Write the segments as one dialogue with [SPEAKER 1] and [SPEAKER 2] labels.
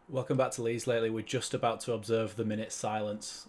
[SPEAKER 1] Welcome back to Leeds lately. We're just about to observe the minute silence.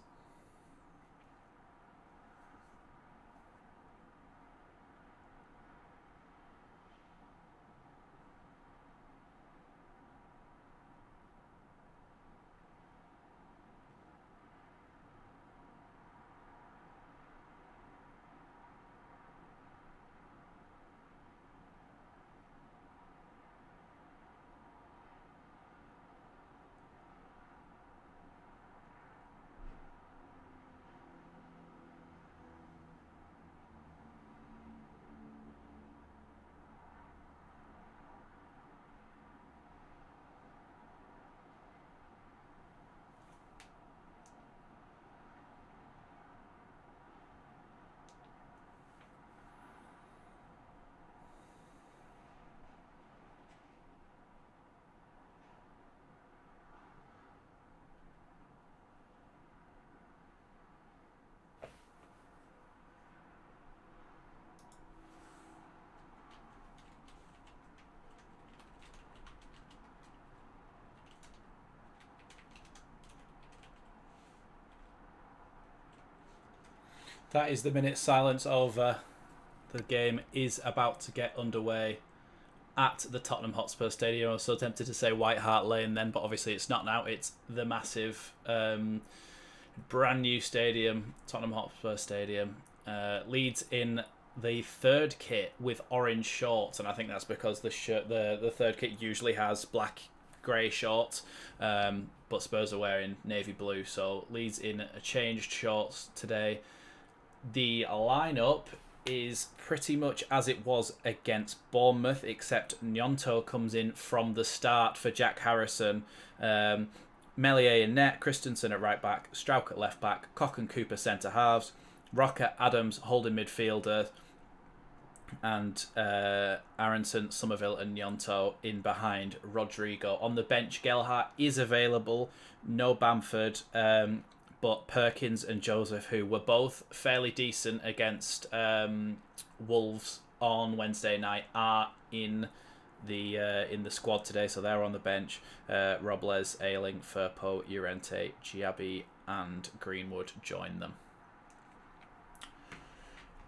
[SPEAKER 1] That is the minute silence over. The game is about to get underway at the Tottenham Hotspur Stadium. I was so tempted to say White Hart Lane then, but obviously it's not now. It's the massive, brand new stadium, Tottenham Hotspur Stadium. Leeds in the third kit with orange shorts, and I think that's because the third kit usually has black grey shorts, but Spurs are wearing navy blue. So Leeds in a changed shorts today. The lineup is pretty much as it was against Bournemouth, except Gnonto comes in from the start for Jack Harrison. Meslier in net, Christensen at right back, Strauch at left back, Koch and Cooper centre halves, Rocker, Adams holding midfielder, and Aronson, Somerville and Gnonto in behind Rodrigo. On the bench, Gelhardt is available, no Bamford, but Perkins and Joseph, who were both fairly decent against Wolves on Wednesday night, are in the squad today, so they're on the bench. Robles, Ayling, Firpo, Llorente, Giabi and Greenwood join them.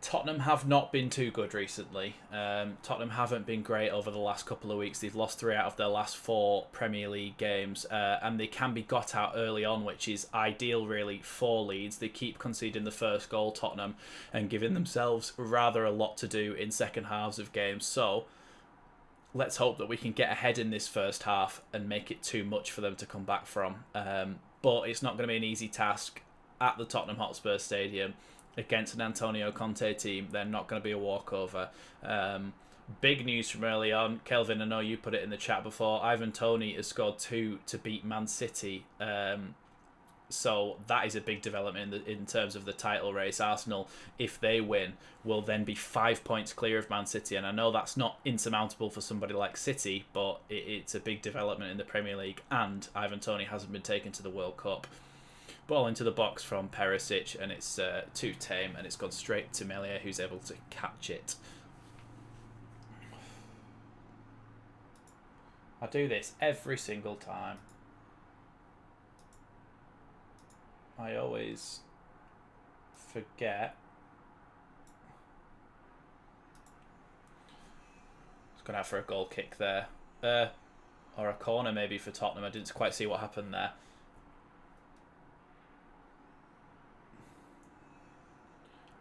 [SPEAKER 1] Tottenham have not been too good recently. Tottenham haven't been great over the last couple of weeks. They've lost 3 out of their last 4 Premier League games, and they can be got out early on, which is ideal really for Leeds. They keep conceding the first goal, Tottenham, and giving themselves rather a lot to do in second halves of games. So let's hope that we can get ahead in this first half and make it too much for them to come back from. But it's not going to be an easy task at the Tottenham Hotspur Stadium against an Antonio Conte team. They're not going to be a walkover. Big news from early on. Kelvin, I know you put it in the chat before. Ivan Toney has scored 2 to beat Man City. So that is a big development in terms of the title race. Arsenal, if they win, will then be 5 points clear of Man City. And I know that's not insurmountable for somebody like City, but it's a big development in the Premier League. And Ivan Toney hasn't been taken to the World Cup. Ball into the box from Perisic, and it's too tame, and it's gone straight to Meslier, who's able to catch it. I do this every single time. I always forget. It's gone out for a goal kick there. Or a corner maybe for Tottenham. I didn't quite see what happened there.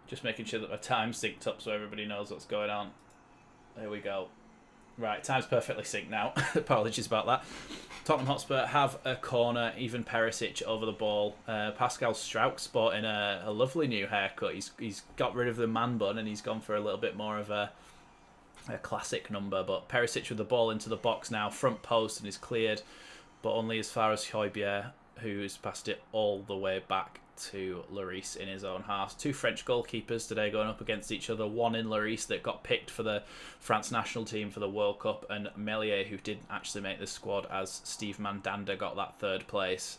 [SPEAKER 1] Just making sure that my time's synced up so everybody knows what's going on. There we go. Right, time's perfectly synced now. Apologies about that. Tottenham Hotspur have a corner, even Perisic over the ball. Pascal Strauch sporting a lovely new haircut. He's got rid of the man bun and he's gone for a little bit more of a classic number. But Perisic with the ball into the box now, front post, and is cleared, but only as far as Højbjerg, who's passed it all the way back to Lloris in his own half. 2 French goalkeepers today going up against each other. One in Lloris that got picked for the France national team for the World Cup, and Meslier, who didn't actually make the squad, as Steve Mandanda got that 3rd place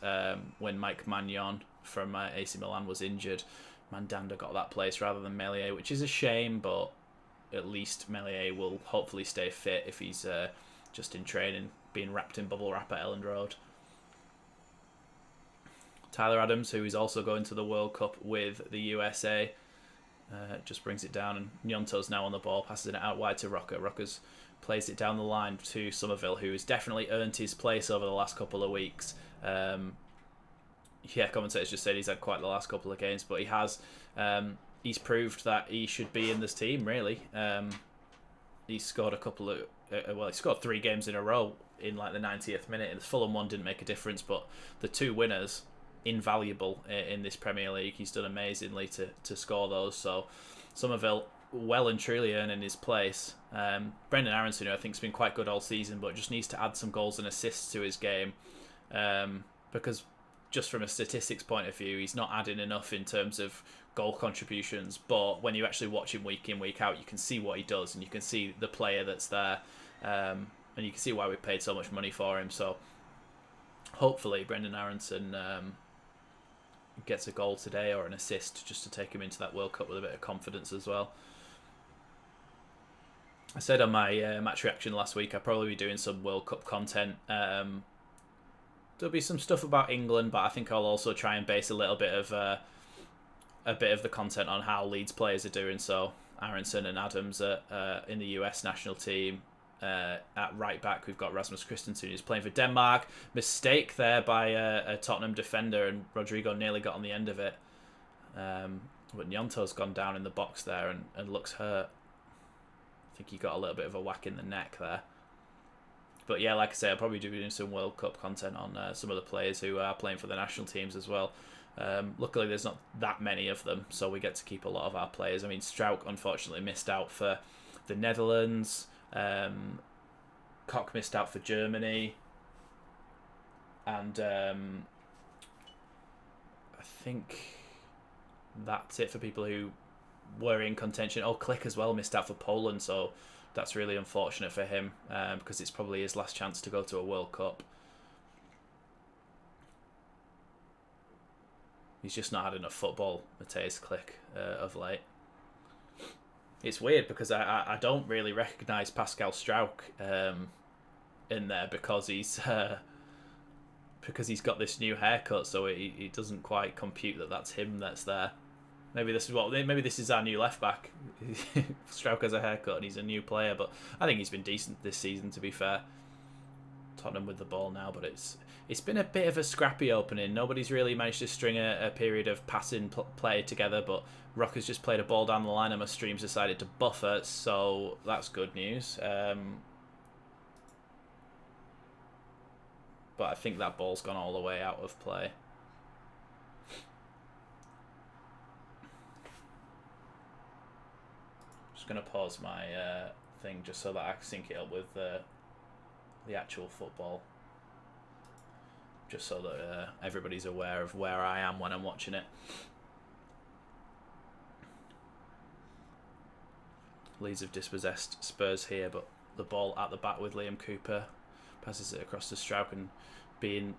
[SPEAKER 1] when Mike Maignan from AC Milan was injured. Mandanda got that place rather than Meslier, which is a shame, but at least Meslier will hopefully stay fit if he's just in training, being wrapped in bubble wrap at Elland Road. Tyler Adams, who is also going to the World Cup with the USA, just brings it down, and Gnonto's now on the ball, passes it out wide to Rocker. Rocker's plays it down the line to Somerville, who has definitely earned his place over the last couple of weeks. Commentators just said he's had quite the last couple of games, but he has. He's proved that he should be in this team, really. He scored a couple of... he scored 3 games in a row in like the 90th minute, and the Fulham one didn't make a difference, but the 2 winners, invaluable in this Premier League. He's done amazingly to score those, so Somerville well and truly earning his place. Brendan Aronson, who I think has been quite good all season, but just needs to add some goals and assists to his game, because just from a statistics point of view, he's not adding enough in terms of goal contributions, but when you actually watch him week in, week out, you can see what he does, and you can see the player that's there, and you can see why we paid so much money for him. So hopefully Brendan Aronson gets a goal today or an assist just to take him into that World Cup with a bit of confidence as well. I said on my match reaction last week I'd probably be doing some World Cup content. There'll be some stuff about England, but I think I'll also try and base a bit of the content on how Leeds players are doing. So Aronson and Adams in the US national team. At right back, we've got Rasmus Christensen, who's playing for Denmark. Mistake there by a Tottenham defender, and Rodrigo nearly got on the end of it. But Gnonto's gone down in the box there and looks hurt. I think he got a little bit of a whack in the neck there. But yeah, like I say, I'll probably be doing some World Cup content on some of the players who are playing for the national teams as well. Luckily, there's not that many of them, so we get to keep a lot of our players. I mean, Strauch unfortunately missed out for the Netherlands. Koch missed out for Germany. And I think that's it for people who were in contention. Oh, Click as well missed out for Poland, so that's really unfortunate for him, because it's probably his last chance to go to a World Cup. He's just not had enough football, Matthijs Click, of late. It's weird because I don't really recognise Pascal Strauch in there because he's got this new haircut, so it doesn't quite compute that that's him that's there. Maybe this is our new left back. Strauch has a haircut and he's a new player, but I think he's been decent this season, to be fair. Tottenham with the ball now, but it's been a bit of a scrappy opening. Nobody's really managed to string a period of passing play together, but Rocker's just played a ball down the line and my stream's decided to buffer, so that's good news. But I think that ball's gone all the way out of play. Just going to pause my thing just so that I can sync it up with the actual football. Just so that everybody's aware of where I am when I'm watching it. Leeds have dispossessed Spurs here, but the ball at the back with Liam Cooper. Passes it across to Strauch and being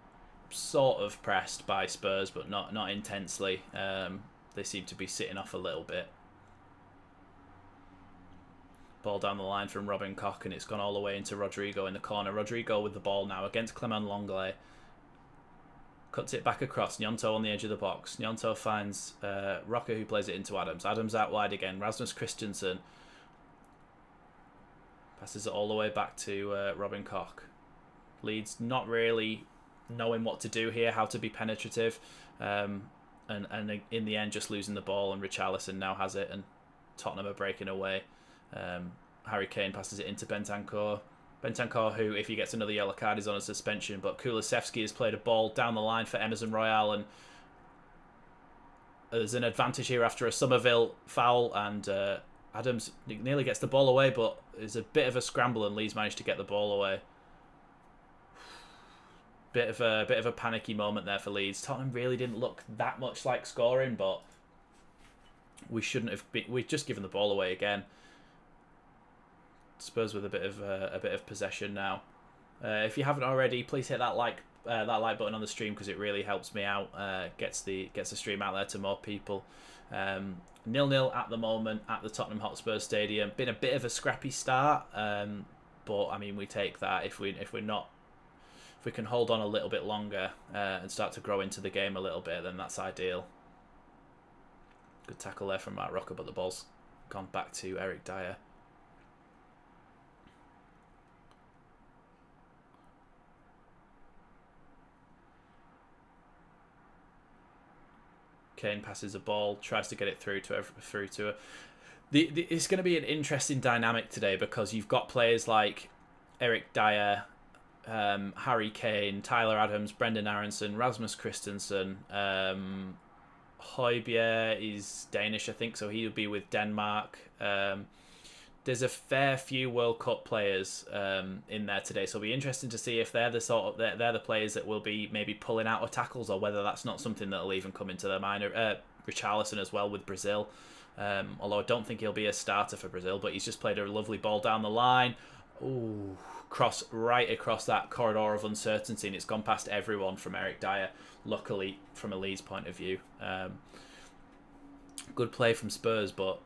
[SPEAKER 1] sort of pressed by Spurs, but not intensely. They seem to be sitting off a little bit. Ball down the line from Robin Koch, and it's gone all the way into Rodrigo in the corner. Rodrigo with the ball now against Clement Longley. Cuts it back across. Gnonto on the edge of the box. Gnonto finds Rocker, who plays it into Adams. Adams out wide again. Rasmus Christensen passes it all the way back to Robin Koch. Leeds not really knowing what to do here, how to be penetrative, and in the end just losing the ball, and Richarlison now has it and Tottenham are breaking away. Harry Kane passes it into Bentancur. Bentancur, who, if he gets another yellow card, is on a suspension, but Kulusevski has played a ball down the line for Emerson Royale, and there's an advantage here after a Somerville foul, and Adams nearly gets the ball away, but there's a bit of a scramble and Leeds managed to get the ball away. Bit of a panicky moment there for Leeds. Tottenham really didn't look that much like scoring, but we shouldn't have been. We've just given the ball away again. Spurs with a bit of possession now. If you haven't already, please hit that like button on the stream because it really helps me out. Gets the stream out there to more people. 0-0 at the moment at the Tottenham Hotspur Stadium. Been a bit of a scrappy start, but I mean we take that. If we're not If we can hold on a little bit longer and start to grow into the game a little bit, then that's ideal. Good tackle there from Mark Rocker, but the ball's gone back to Eric Dyer. Kane passes the ball, tries to get it through to her. It's going to be an interesting dynamic today because you've got players like Eric Dyer, Harry Kane, Tyler Adams, Brendan Aronson, Rasmus Christensen. Højbjerg is Danish, I think, so he'll be with Denmark. There's a fair few World Cup players in there today, so it'll be interesting to see if they're the players that will be maybe pulling out of tackles, or whether that's not something that'll even come into their mind. Richarlison as well with Brazil, although I don't think he'll be a starter for Brazil, but he's just played a lovely ball down the line. Ooh, cross right across that corridor of uncertainty, and it's gone past everyone from Eric Dyer, luckily from a Leeds point of view. Good play from Spurs, but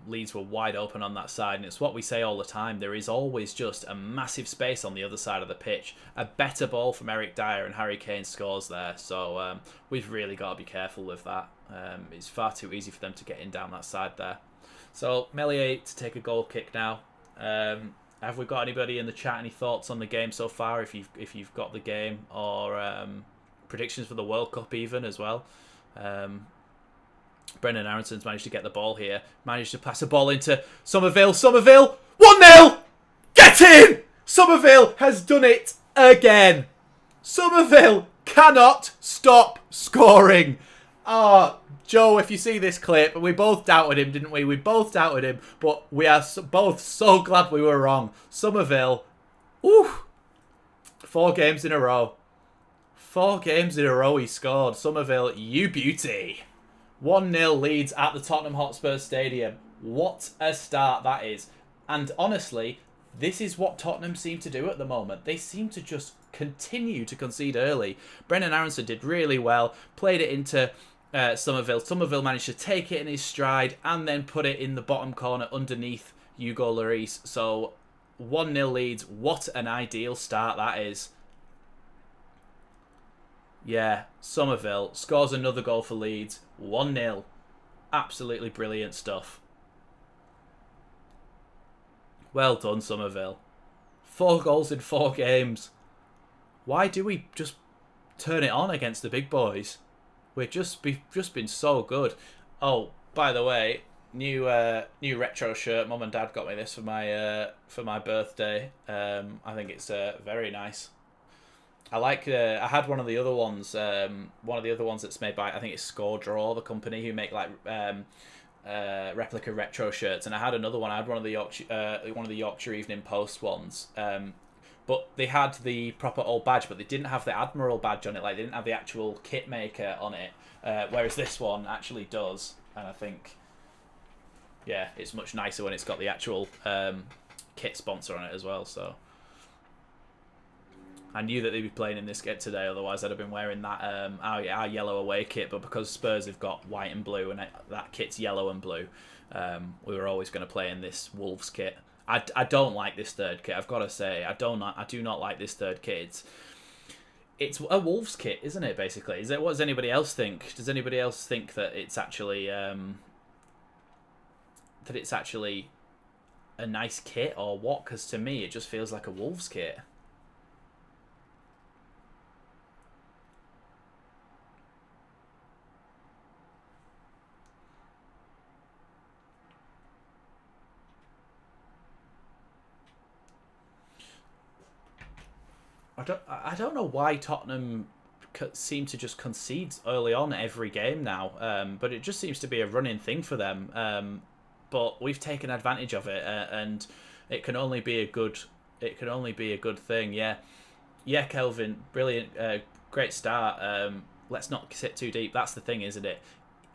[SPEAKER 1] Leeds were wide open on that side, and it's what we say all the time. There is always just a massive space on the other side of the pitch. A better ball from Eric Dyer and Harry Kane scores there, so we've really got to be careful with that. It's far too easy for them to get in down that side there. So Meslier to take a goal kick now. Have we got anybody in the chat? Any thoughts on the game so far? If you've got the game, or predictions for the World Cup even as well. Brendan Aronson's managed to get the ball here. Managed to pass the ball into Somerville. Somerville! 1-0! Get in! Somerville has done it again. Somerville cannot stop scoring. Joe, if you see this clip, we both doubted him, didn't we? We both doubted him, but we are both so glad we were wrong. Somerville, 4 games in a row. 4 games in a row he scored. Somerville, you beauty. 1-0 Leeds at the Tottenham Hotspur Stadium. What a start that is. And honestly, this is what Tottenham seem to do at the moment. They seem to just continue to concede early. Brendan Aronson did really well, played it into Somerville. Somerville managed to take it in his stride and then put it in the bottom corner underneath Hugo Lloris. So 1-0 Leeds. What an ideal start that is. Yeah, Somerville scores another goal for Leeds. 1-0. Absolutely brilliant stuff. Well done, Somerville. 4 goals in 4 games. Why do we just turn it on against the big boys? We've just been so good. Oh, by the way, new retro shirt. Mum and Dad got me this for my birthday. I think it's very nice. I like. I had one of the other ones. One of the other ones that's made by, I think it's Score Draw, the company who make like replica retro shirts. And I had another one. I had one of the Yorkshire Evening Post ones. But they had the proper old badge, but they didn't have the Admiral badge on it. Like, they didn't have the actual kit maker on it. Whereas this one actually does. And I think, yeah, it's much nicer when it's got the actual kit sponsor on it as well. So I knew that they'd be playing in this kit today, otherwise I'd have been wearing that our yellow away kit. But because Spurs have got white and blue, and that kit's yellow and blue, we were always going to play in this Wolves kit. I don't like this third kit. I've got to say, I do not like this third kit. It's a Wolves kit, isn't it? Basically, what does anybody else think? Does anybody else think that it's actually a nice kit, or what? Because to me, it just feels like a Wolves kit. I don't know why Tottenham seem to just concede early on every game now, but it just seems to be a running thing for them. But we've taken advantage of it, and it can only be a good thing. Yeah, Kelvin, brilliant, great start. Let's not sit too deep. That's the thing, isn't it?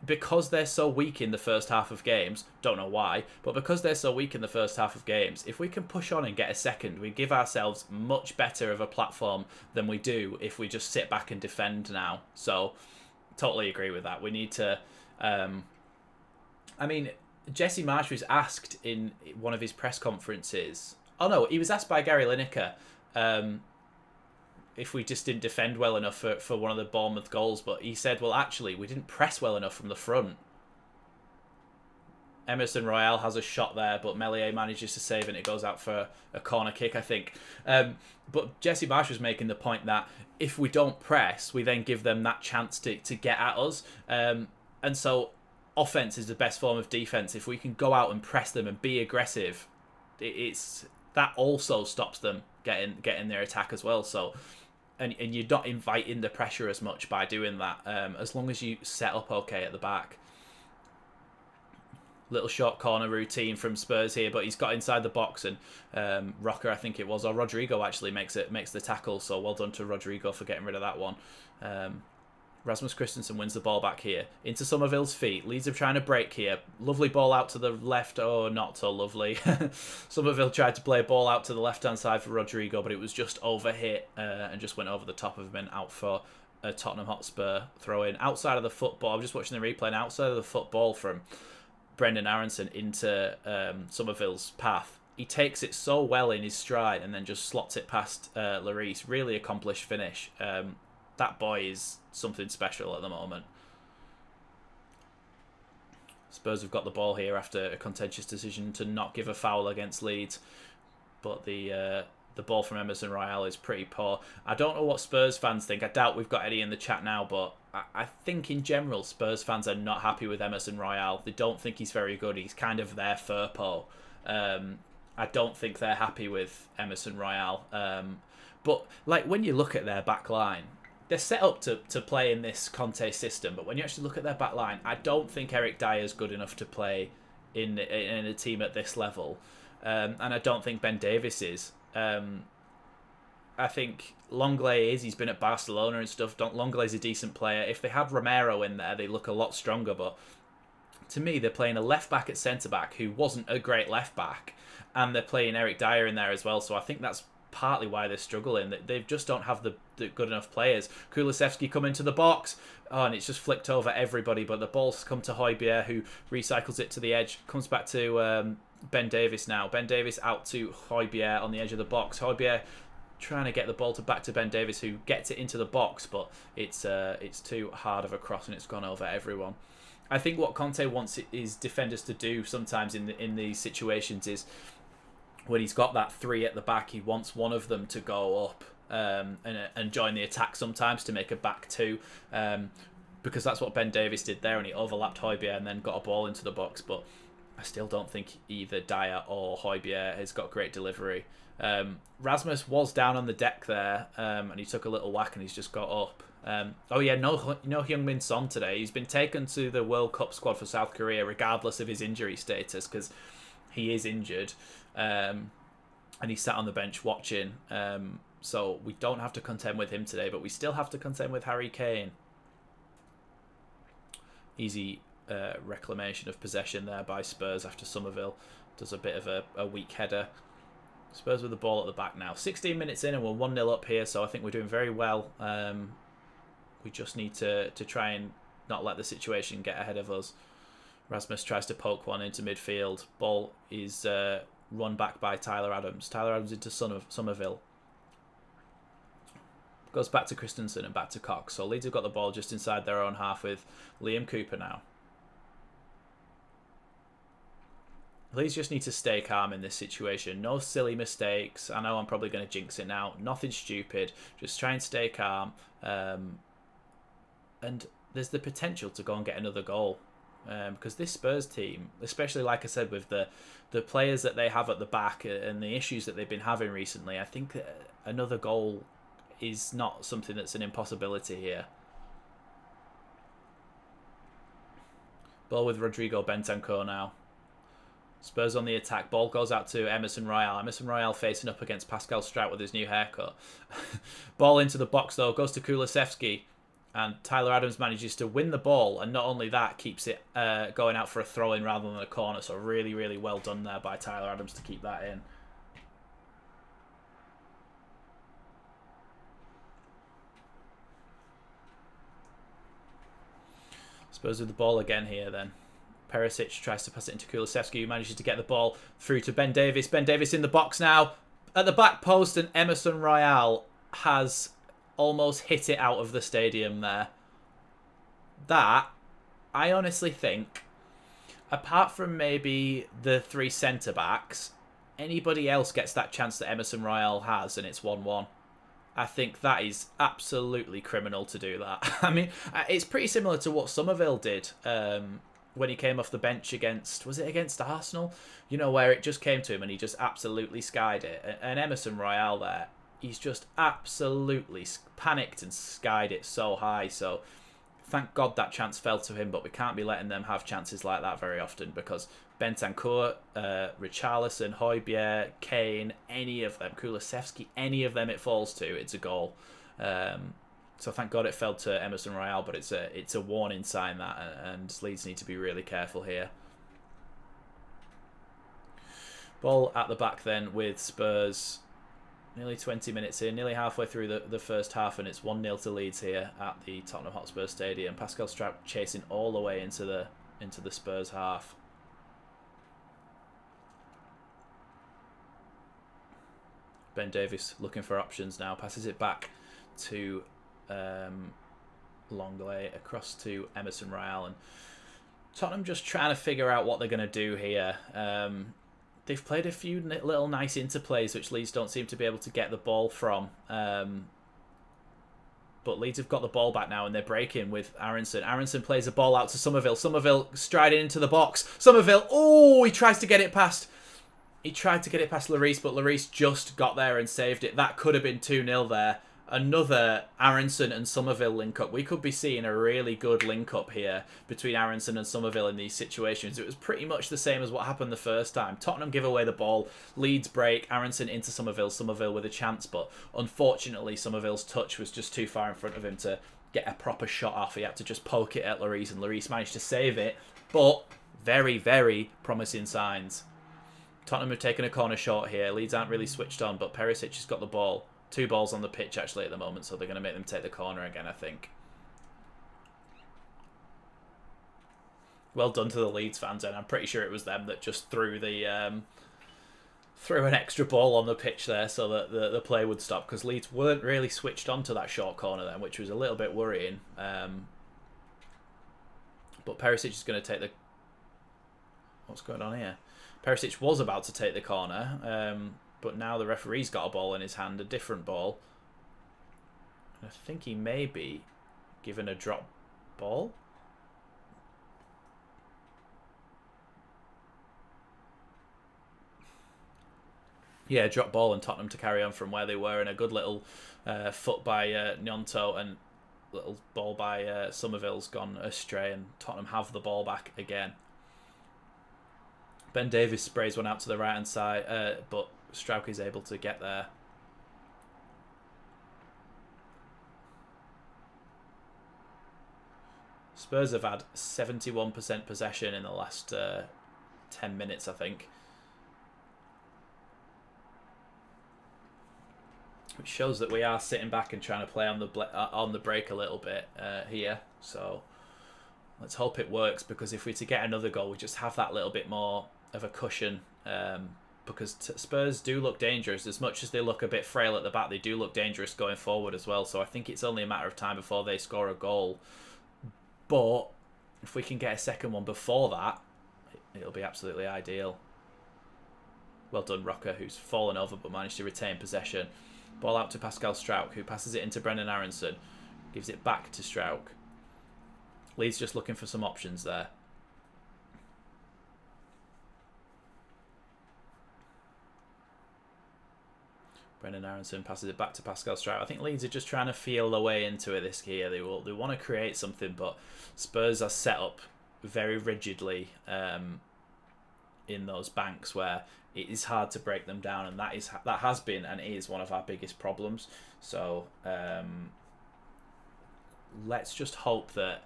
[SPEAKER 1] Because they're so weak in the first half of games, don't know why, but because they're so weak in the first half of games, if we can push on and get a second, we give ourselves much better of a platform than we do if we just sit back and defend now. So, totally agree with that. We need to... I mean, Jesse Marsh was asked in one of his press conferences... Oh no, he was asked by Gary Lineker if we just didn't defend well enough for one of the Bournemouth goals, but he said, well, actually, we didn't press well enough from the front. Emerson Royale has a shot there, but Meslier manages to save it, and it goes out for a corner kick, I think. But Jesse Marsh was making the point that if we don't press, we then give them that chance to get at us. And so offense is the best form of defense. If we can go out and press them and be aggressive, that also stops them getting their attack as well. So, and you're not inviting the pressure as much by doing that, as long as you set up okay at the back. Little short corner routine from Spurs here, but he's got inside the box, and Rocker, I think it was, or Rodrigo actually makes the tackle. So well done to Rodrigo for getting rid of that one. Rasmus Christensen wins the ball back here into Somerville's feet. Leeds are trying to break here. Lovely ball out to the left. Oh, not so lovely. Somerville tried to play a ball out to the left-hand side for Rodrigo, but it was just overhit and just went over the top of him and out for a Tottenham Hotspur throw-in. Outside of the football, I'm just watching the replay, and outside of the football from Brendan Aronson into Somerville's path, he takes it so well in his stride and then just slots it past Lloris. Really accomplished finish. That boy is something special at the moment. Spurs have got the ball here after a contentious decision to not give a foul against Leeds, but the ball from Emerson Royale is pretty poor. I don't know what Spurs fans think. I doubt we've got any in the chat now, but I think in general Spurs fans are not happy with Emerson Royale. They don't think he's very good. He's kind of their Firpo. I don't think they're happy with Emerson Royale. But like when you look at their back line, they're set up to play in this Conte system, but when you actually look at their back line, I don't think Eric Dyer's good enough to play in a team at this level. And I don't think Ben Davies is. I think Longley is. He's been at Barcelona and stuff. Longley's a decent player. If they had Romero in there, they look a lot stronger. But to me, they're playing a left-back at centre-back who wasn't a great left-back. And they're playing Eric Dyer in there as well. So I think that's partly why they're struggling. They just don't have the good enough players. Kulusevski come into the box. Oh, and it's just flicked over everybody. But the ball's come to Højbjerg, who recycles it to the edge. Comes back to Ben Davies now. Ben Davies out to Højbjerg on the edge of the box. Højbjerg trying to get the ball back to Ben Davies, who gets it into the box, but it's too hard of a cross and it's gone over everyone. I think what Conte wants his defenders to do sometimes in these situations is when he's got that three at the back, he wants one of them to go up and join the attack sometimes to make a back two, because that's what Ben Davies did there, and he overlapped Højbjerg and then got a ball into the box. But I still don't think either Dyer or Højbjerg has got great delivery. Rasmus was down on the deck there, and he took a little whack and he's just got up. Oh yeah, no Heung-min Son today. He's been taken to the World Cup squad for South Korea regardless of his injury status, because he is injured, and he sat on the bench watching. So we don't have to contend with him today, but we still have to contend with Harry Kane. Easy reclamation of possession there by Spurs after Somerville does a bit of a weak header. Spurs with the ball at the back now. 16 minutes in and we're 1-0 up here, so I think we're doing very well. We just need to try and not let the situation get ahead of us. Rasmus tries to poke one into midfield. Ball is run back by Tyler Adams. Tyler Adams into Somerville. Goes back to Christensen and back to Cox. So Leeds have got the ball just inside their own half with Liam Cooper now. Leeds just need to stay calm in this situation. No silly mistakes. I know I'm probably going to jinx it now. Nothing stupid. Just try and stay calm. And there's the potential to go and get another goal. Because this Spurs team, especially like I said, with the players that they have at the back and the issues that they've been having recently, I think another goal is not something that's an impossibility here. Ball with Rodrigo Bentancur now. Spurs on the attack. Ball goes out to Emerson Royale. Emerson Royale facing up against Pascal Strout with his new haircut. Ball into the box though. Goes to Kulusevski. And Tyler Adams manages to win the ball. And not only that, keeps it going out for a throw-in rather than a corner. So really, really well done there by Tyler Adams to keep that in. Spurs with the ball again here then. Perisic tries to pass it into Kulusevski, who manages to get the ball through to Ben Davies. Ben Davies in the box now at the back post, and Emerson Royale has almost hit it out of the stadium there. That, I honestly think, apart from maybe the 3 centre-backs, anybody else gets that chance that Emerson Royal has and it's 1-1. I think that is absolutely criminal to do that. I mean, it's pretty similar to what Somerville did when he came off the bench against... Was it against Arsenal? You know, where it just came to him and he just absolutely skied it. And Emerson Royal there, he's just absolutely panicked and skied it so high. So thank God that chance fell to him, but we can't be letting them have chances like that very often because Bentancur, Richarlison, Højbjerg, Kane, any of them, Kulusevski, any of them it falls to, it's a goal. So thank God it fell to Emerson Royal, but it's a warning sign that, and Leeds need to be really careful here. Ball at the back then with Spurs. Nearly 20 minutes in, nearly halfway through the first half, and it's 1-0 to Leeds here at the Tottenham Hotspur Stadium. Pascal Struijk chasing all the way into the Spurs half. Ben Davies looking for options now, passes it back to Longley, across to Emerson Royal, and Tottenham just trying to figure out what they're going to do here. They've played a few little nice interplays which Leeds don't seem to be able to get the ball from. But Leeds have got the ball back now and they're breaking with Aronson. Aronson plays the ball out to Somerville. Somerville striding into the box. Somerville, oh, he tries to get it past. He tried to get it past Lloris, but Lloris just got there and saved it. That could have been 2-0 there. Another Aronson and Somerville link-up. We could be seeing a really good link-up here between Aronson and Somerville in these situations. It was pretty much the same as what happened the first time. Tottenham give away the ball, Leeds break, Aronson into Somerville, Somerville with a chance, but unfortunately Somerville's touch was just too far in front of him to get a proper shot off. He had to just poke it at Lloris, and Lloris managed to save it, but very, very promising signs. Tottenham have taken a corner short here. Leeds aren't really switched on, but Perisic has got the ball. 2 balls on the pitch actually at the moment, so they're going to make them take the corner again, I think. Well done to the Leeds fans, and I'm pretty sure it was them that just threw the threw an extra ball on the pitch there so that the play would stop, because Leeds weren't really switched on to that short corner then, which was a little bit worrying. But Perisic is going to take the... What's going on here? Perisic was about to take the corner, but now the referee's got a ball in his hand, a different ball. I think he may be given a drop ball. Yeah, drop ball, and Tottenham to carry on from where they were, and a good little foot by Gnonto, and little ball by Somerville's gone astray, and Tottenham have the ball back again. Ben Davies sprays one out to the right hand side, but Struijk is able to get there. Spurs have had 71% possession in the last 10 minutes, I think. Which shows that we are sitting back and trying to play on the break a little bit here. So let's hope it works, because if we're to get another goal, we just have that little bit more of a cushion. Because Spurs do look dangerous. As much as they look a bit frail at the back, they do look dangerous going forward as well. So I think it's only a matter of time before they score a goal. But if we can get a second one before that, it'll be absolutely ideal. Well done, Rocker, who's fallen over but managed to retain possession. Ball out to Pascal Struijk, who passes it into Brennan Aronson. Gives it back to Struijk. Leeds just looking for some options there. Brendan Aronson passes it back to Pascal Struijk. I think Leeds are just trying to feel their way into it this year. They want to create something, but Spurs are set up very rigidly in those banks where it is hard to break them down, and that has been and is one of our biggest problems. So let's just hope that...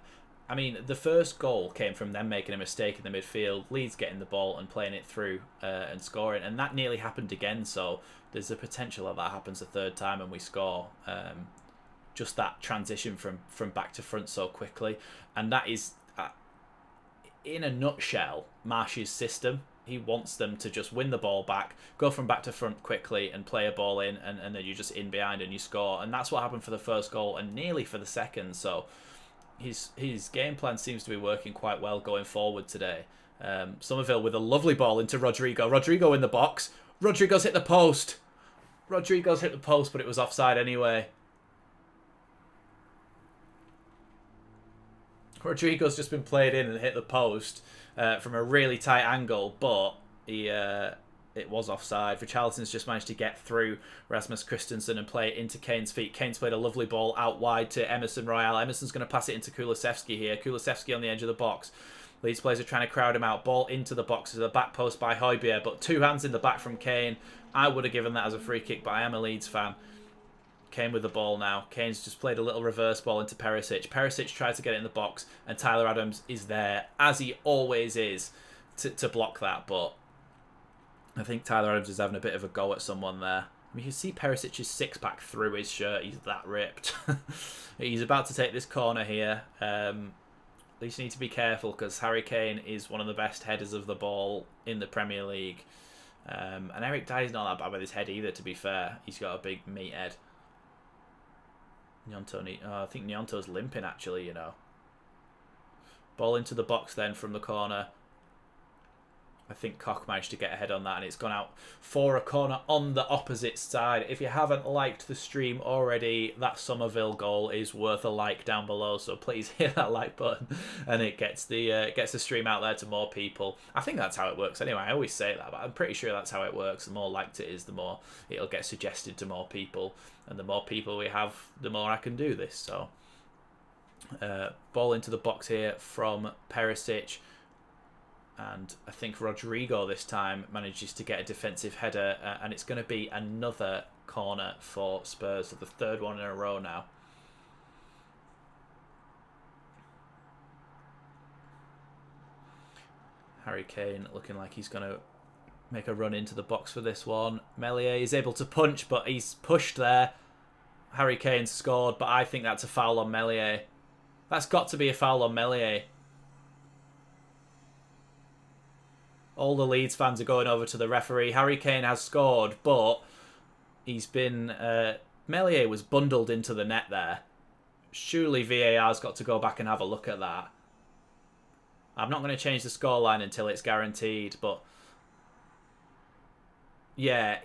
[SPEAKER 1] I mean, the first goal came from them making a mistake in the midfield, Leeds getting the ball and playing it through and scoring, and that nearly happened again, so there's a potential that happens a third time and we score. Just that transition from back to front so quickly, and that is, in a nutshell, Marsh's system. He wants them to just win the ball back, go from back to front quickly and play a ball in, and then you're just in behind and you score. And that's what happened for the first goal and nearly for the second. So his game plan seems to be working quite well going forward today. Somerville with a lovely ball into Rodrigo. Rodrigo in the box. Rodrigo's hit the post. Rodrigo's hit the post, but it was offside anyway. Rodrigo's just been played in and hit the post from a really tight angle, but it was offside. Richarlison's just managed to get through Rasmus Christensen and play it into Kane's feet. Kane's played a lovely ball out wide to Emerson Royale. Emerson's going to pass it into Kulusevski here. Kulusevski on the edge of the box. Leeds players are trying to crowd him out. Ball into the box as a back post by Højbjerg, but 2 hands in the back from Kane. I would have given that as a free kick, but I am a Leeds fan. Kane with the ball now. Kane's just played a little reverse ball into Perisic. Perisic tries to get it in the box, and Tyler Adams is there, as he always is, to block that. But I think Tyler Adams is having a bit of a go at someone there. I mean, you can see Perisic's six-pack through his shirt. He's that ripped. He's about to take this corner here. Leeds need to be careful because Harry Kane is one of the best headers of the ball in the Premier League. And Eric Dyer's not that bad with his head either, to be fair. He's got a big meat head. I think Nyonto's limping, actually, you know. Ball into the box then from the corner. I think Koch managed to get ahead on that, and it's gone out for a corner on the opposite side. If you haven't liked the stream already, that Somerville goal is worth a like down below, so please hit that like button, and it gets the stream out there to more people. I think that's how it works anyway. I always say that, but I'm pretty sure that's how it works. The more liked it is, the more it'll get suggested to more people, and the more people we have, the more I can do this. So ball into the box here from Perisic. And I think Rodrigo this time manages to get a defensive header, and it's going to be another corner for Spurs, so the third one in a row now. Harry Kane looking like he's going to make a run into the box for this one. Meslier is able to punch, but he's pushed there. Harry Kane scored, but I think that's a foul on Meslier. That's got to be a foul on Meslier. All the Leeds fans are going over to the referee. Harry Kane has scored, but he's been... Meslier was bundled into the net there. Surely VAR's got to go back and have a look at that. I'm not going to change the scoreline until it's guaranteed, but... Yeah.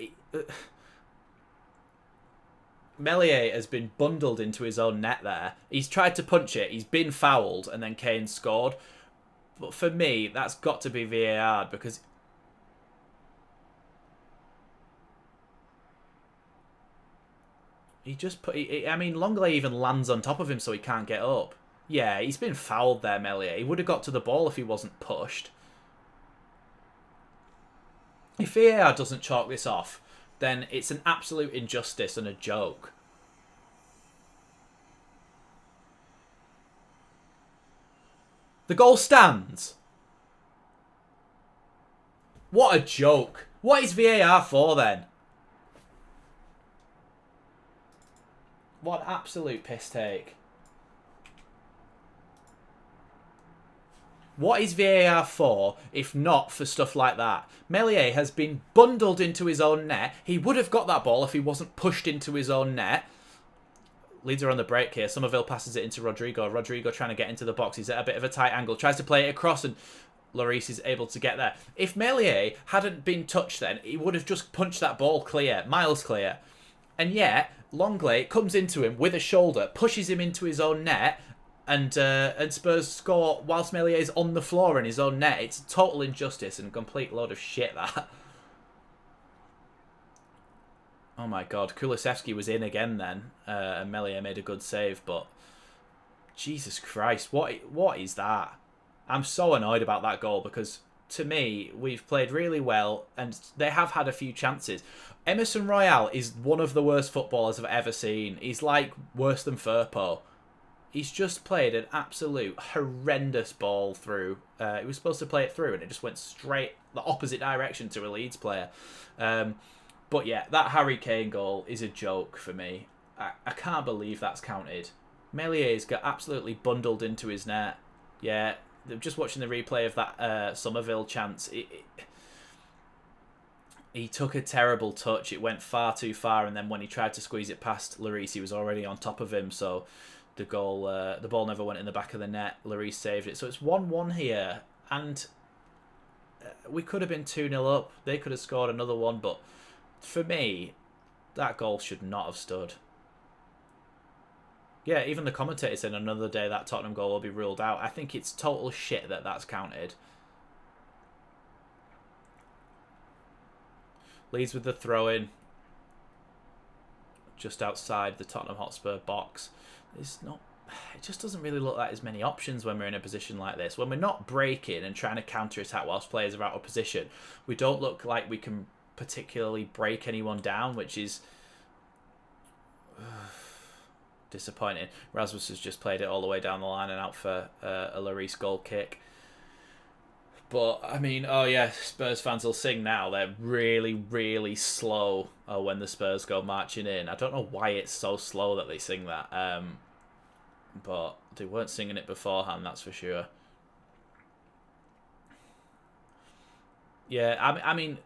[SPEAKER 1] Meslier has been bundled into his own net there. He's tried to punch it. He's been fouled, and then Kane scored. But for me, that's got to be VAR because he just put... I mean, Longley even lands on top of him so he can't get up. Yeah, he's been fouled there, Meslier. He would have got to the ball if he wasn't pushed. If VAR doesn't chalk this off, then it's an absolute injustice and a joke. The goal stands. What a joke. What is VAR for then? What an absolute piss take. What is VAR for if not for stuff like that? Meslier has been bundled into his own net. He would have got that ball if he wasn't pushed into his own net. Leeds are on the break here. Somerville passes it into Rodrigo. Rodrigo trying to get into the box. He's at a bit of a tight angle. Tries to play it across, and Lloris is able to get there. If Meslier hadn't been touched then, he would have just punched that ball clear. Miles clear. And yet, Longley comes into him with a shoulder, pushes him into his own net, and Spurs score whilst Meslier is on the floor in his own net. It's a total injustice and a complete load of shit, that. Oh my god, Kulusevski was in again then, and Meslier made a good save, but Jesus Christ, what is that? I'm so annoyed about that goal because, to me, we've played really well and they have had a few chances. Emerson Royale is one of the worst footballers I've ever seen. He's like worse than Firpo. He's just played an absolute horrendous ball through. He was supposed to play it through and it just went straight the opposite direction to a Leeds player. But yeah, that Harry Kane goal is a joke for me. I can't believe that's counted. Meslier's got absolutely bundled into his net. Yeah, just watching the replay of that Somerville chance. he took a terrible touch. It went far too far, and then when he tried to squeeze it past Lloris, he was already on top of him. So the ball never went in the back of the net. Lloris saved it. So it's 1-1 here, and we could have been 2-0 up. They could have scored another one, but for me, that goal should not have stood. Yeah, even the commentator said another day that Tottenham goal will be ruled out. I think it's total shit that that's counted. Leeds with the throw-in. Just outside the Tottenham Hotspur box. It's not... It just doesn't really look like there's many options when we're in a position like this. When we're not breaking and trying to counter-attack whilst players are out of position, we don't look like we can particularly break anyone down, which is... disappointing. Rasmus has just played it all the way down the line and out for a Lloris goal kick. But, I mean, oh yeah, Spurs fans will sing now. They're really, really slow when the Spurs go marching in. I don't know why it's so slow that they sing that. But they weren't singing it beforehand, that's for sure. Yeah, I mean,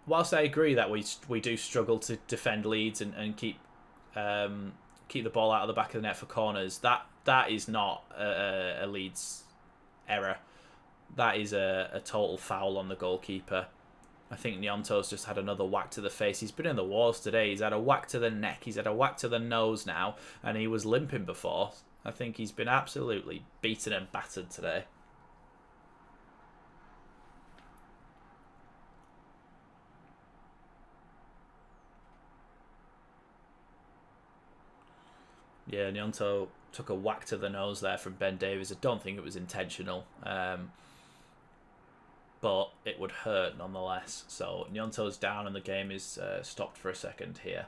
[SPEAKER 1] whilst I agree that we do struggle to defend Leeds and keep the ball out of the back of the net for corners, that is not a Leeds error. That is a total foul on the goalkeeper. I think Gnonto's just had another whack to the face. He's been in the wars today. He's had a whack to the neck. He's had a whack to the nose now. And he was limping before. I think he's been absolutely beaten and battered today. Yeah, Gnonto took a whack to the nose there from Ben Davies. I don't think it was intentional. But it would hurt nonetheless. So Gnonto's down and the game is stopped for a second here.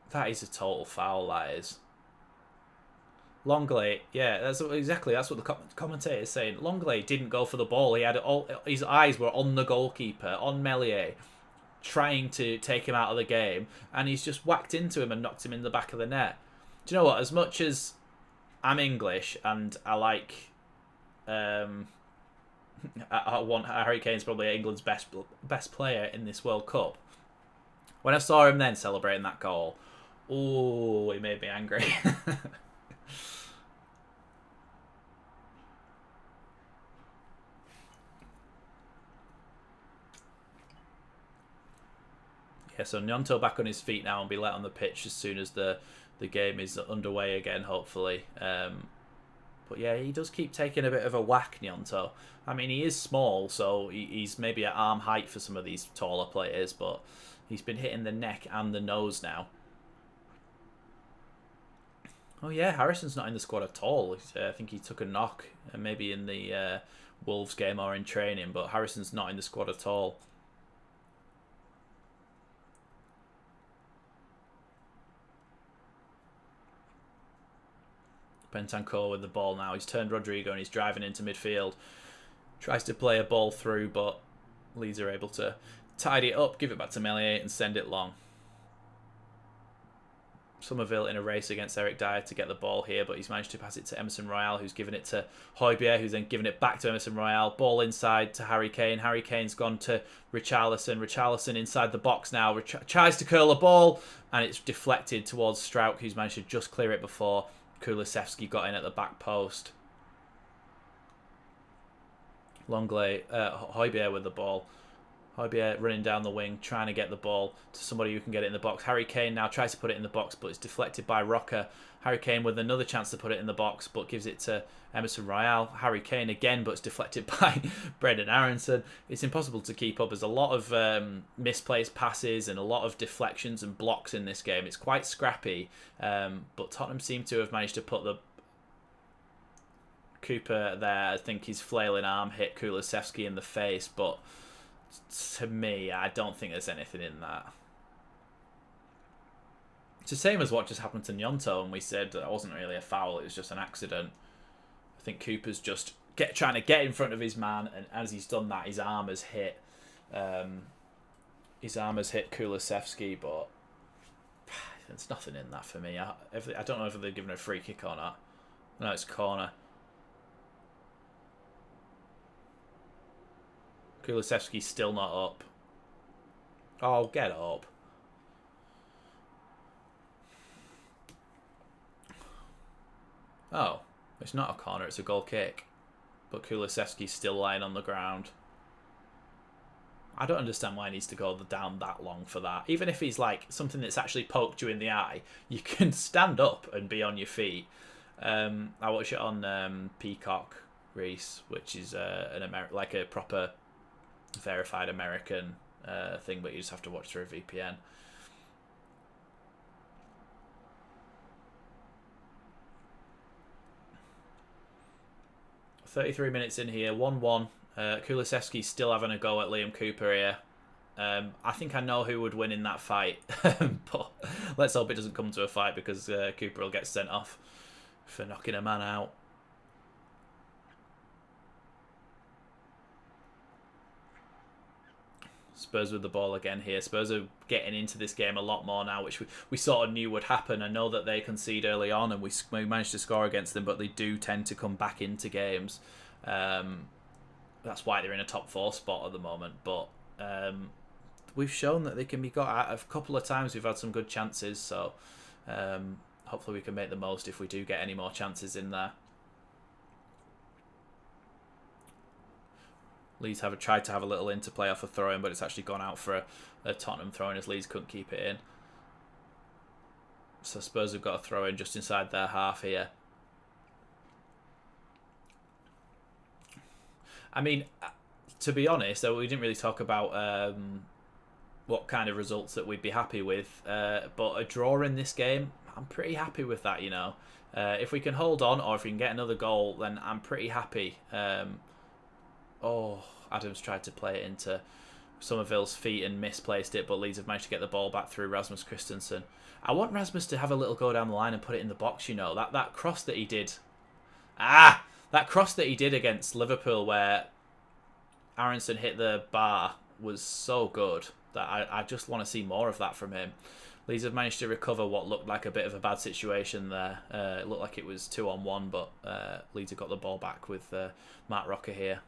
[SPEAKER 1] That is a total foul, that is. Longley, yeah, that's what the commentator is saying. Longley didn't go for the ball. He had his eyes were on the goalkeeper, on Meslier, trying to take him out of the game, and he's just whacked into him and knocked him in the back of the net. Do you know what? As much as I'm English and I like... I want Harry Kane's probably England's best player in this World Cup. When I saw him then celebrating that goal, ooh, it made me angry. Yeah, so Gnonto back on his feet now and be let on the pitch as soon as the game is underway again, hopefully. But yeah, he does keep taking a bit of a whack, Gnonto. I mean, he is small, so he's maybe at arm height for some of these taller players, but he's been hitting the neck and the nose now. Oh yeah, Harrison's not in the squad at all. I think he took a knock, maybe in the Wolves game or in training, but Harrison's not in the squad at all. Bentancur with the ball now. He's turned Rodrigo and he's driving into midfield. Tries to play a ball through, but Leeds are able to tidy it up, give it back to Meslier and send it long. Somerville in a race against Eric Dyer to get the ball here, but he's managed to pass it to Emerson Royale, who's given it to Højbjerg, who's then given it back to Emerson Royale. Ball inside to Harry Kane. Harry Kane's gone to Richarlison. Richarlison inside the box now. Tries to curl a ball, and it's deflected towards Strauch, who's managed to just clear it before Kulusevski got in at the back post. Højbjerg with the ball. Højbjerg running down the wing, trying to get the ball to somebody who can get it in the box. Harry Kane now tries to put it in the box, but it's deflected by Rocker. Harry Kane with another chance to put it in the box, but gives it to Emerson Royale. Harry Kane again, but it's deflected by Brendan Aronson. It's impossible to keep up. There's a lot of misplaced passes and a lot of deflections and blocks in this game. It's quite scrappy, but Tottenham seem to have managed to put the Cooper there. I think his flailing arm hit Kulusevski in the face, but to me, I don't think there's anything in that. It's the same as what just happened to Gnonto, and we said that it wasn't really a foul, it was just an accident. I think Cooper's just trying to get in front of his man, and as he's done that, his arm has hit Kulusevski, but there's nothing in that for me. I don't know if they're giving a free kick or not. No, it's corner. Kulusevski's still not up. Oh, get up. Oh, it's not a corner, it's a goal kick. But Kulusevski's still lying on the ground. I don't understand why he needs to go down that long for that. Even if he's like something that's actually poked you in the eye, you can stand up and be on your feet. I watch it on Peacock, Reese, which is like a proper verified American thing, but you just have to watch through a VPN. $33 minutes in here, 1-1. Kulusevski's still having a go at Liam Cooper here. I think I know who would win in that fight, but let's hope it doesn't come to a fight because Cooper will get sent off for knocking a man out. Spurs with the ball again here. Spurs are getting into this game a lot more now, which we sort of knew would happen. I know that they concede early on and we managed to score against them, but they do tend to come back into games. That's why they're in a top 4 spot at the moment. But we've shown that they can be got out. A couple of times we've had some good chances, so hopefully we can make the most if we do get any more chances in there. Leeds have tried to have a little interplay off a throw-in, but it's actually gone out for a Tottenham throw-in as Leeds couldn't keep it in. So Spurs have got a throw-in just inside their half here. I mean, to be honest, we didn't really talk about what kind of results that we'd be happy with, but a draw in this game, I'm pretty happy with that, you know. If we can hold on or if we can get another goal, then I'm pretty happy. Oh, Adams tried to play it into Somerville's feet and misplaced it, but Leeds have managed to get the ball back through Rasmus Christensen. I want Rasmus to have a little go down the line and put it in the box, you know. That cross that he did. That cross that he did against Liverpool where Aronson hit the bar was so good that I just want to see more of that from him. Leeds have managed to recover what looked like a bit of a bad situation there. It looked like it was 2-on-1, but Leeds have got the ball back with Matt Rocker here.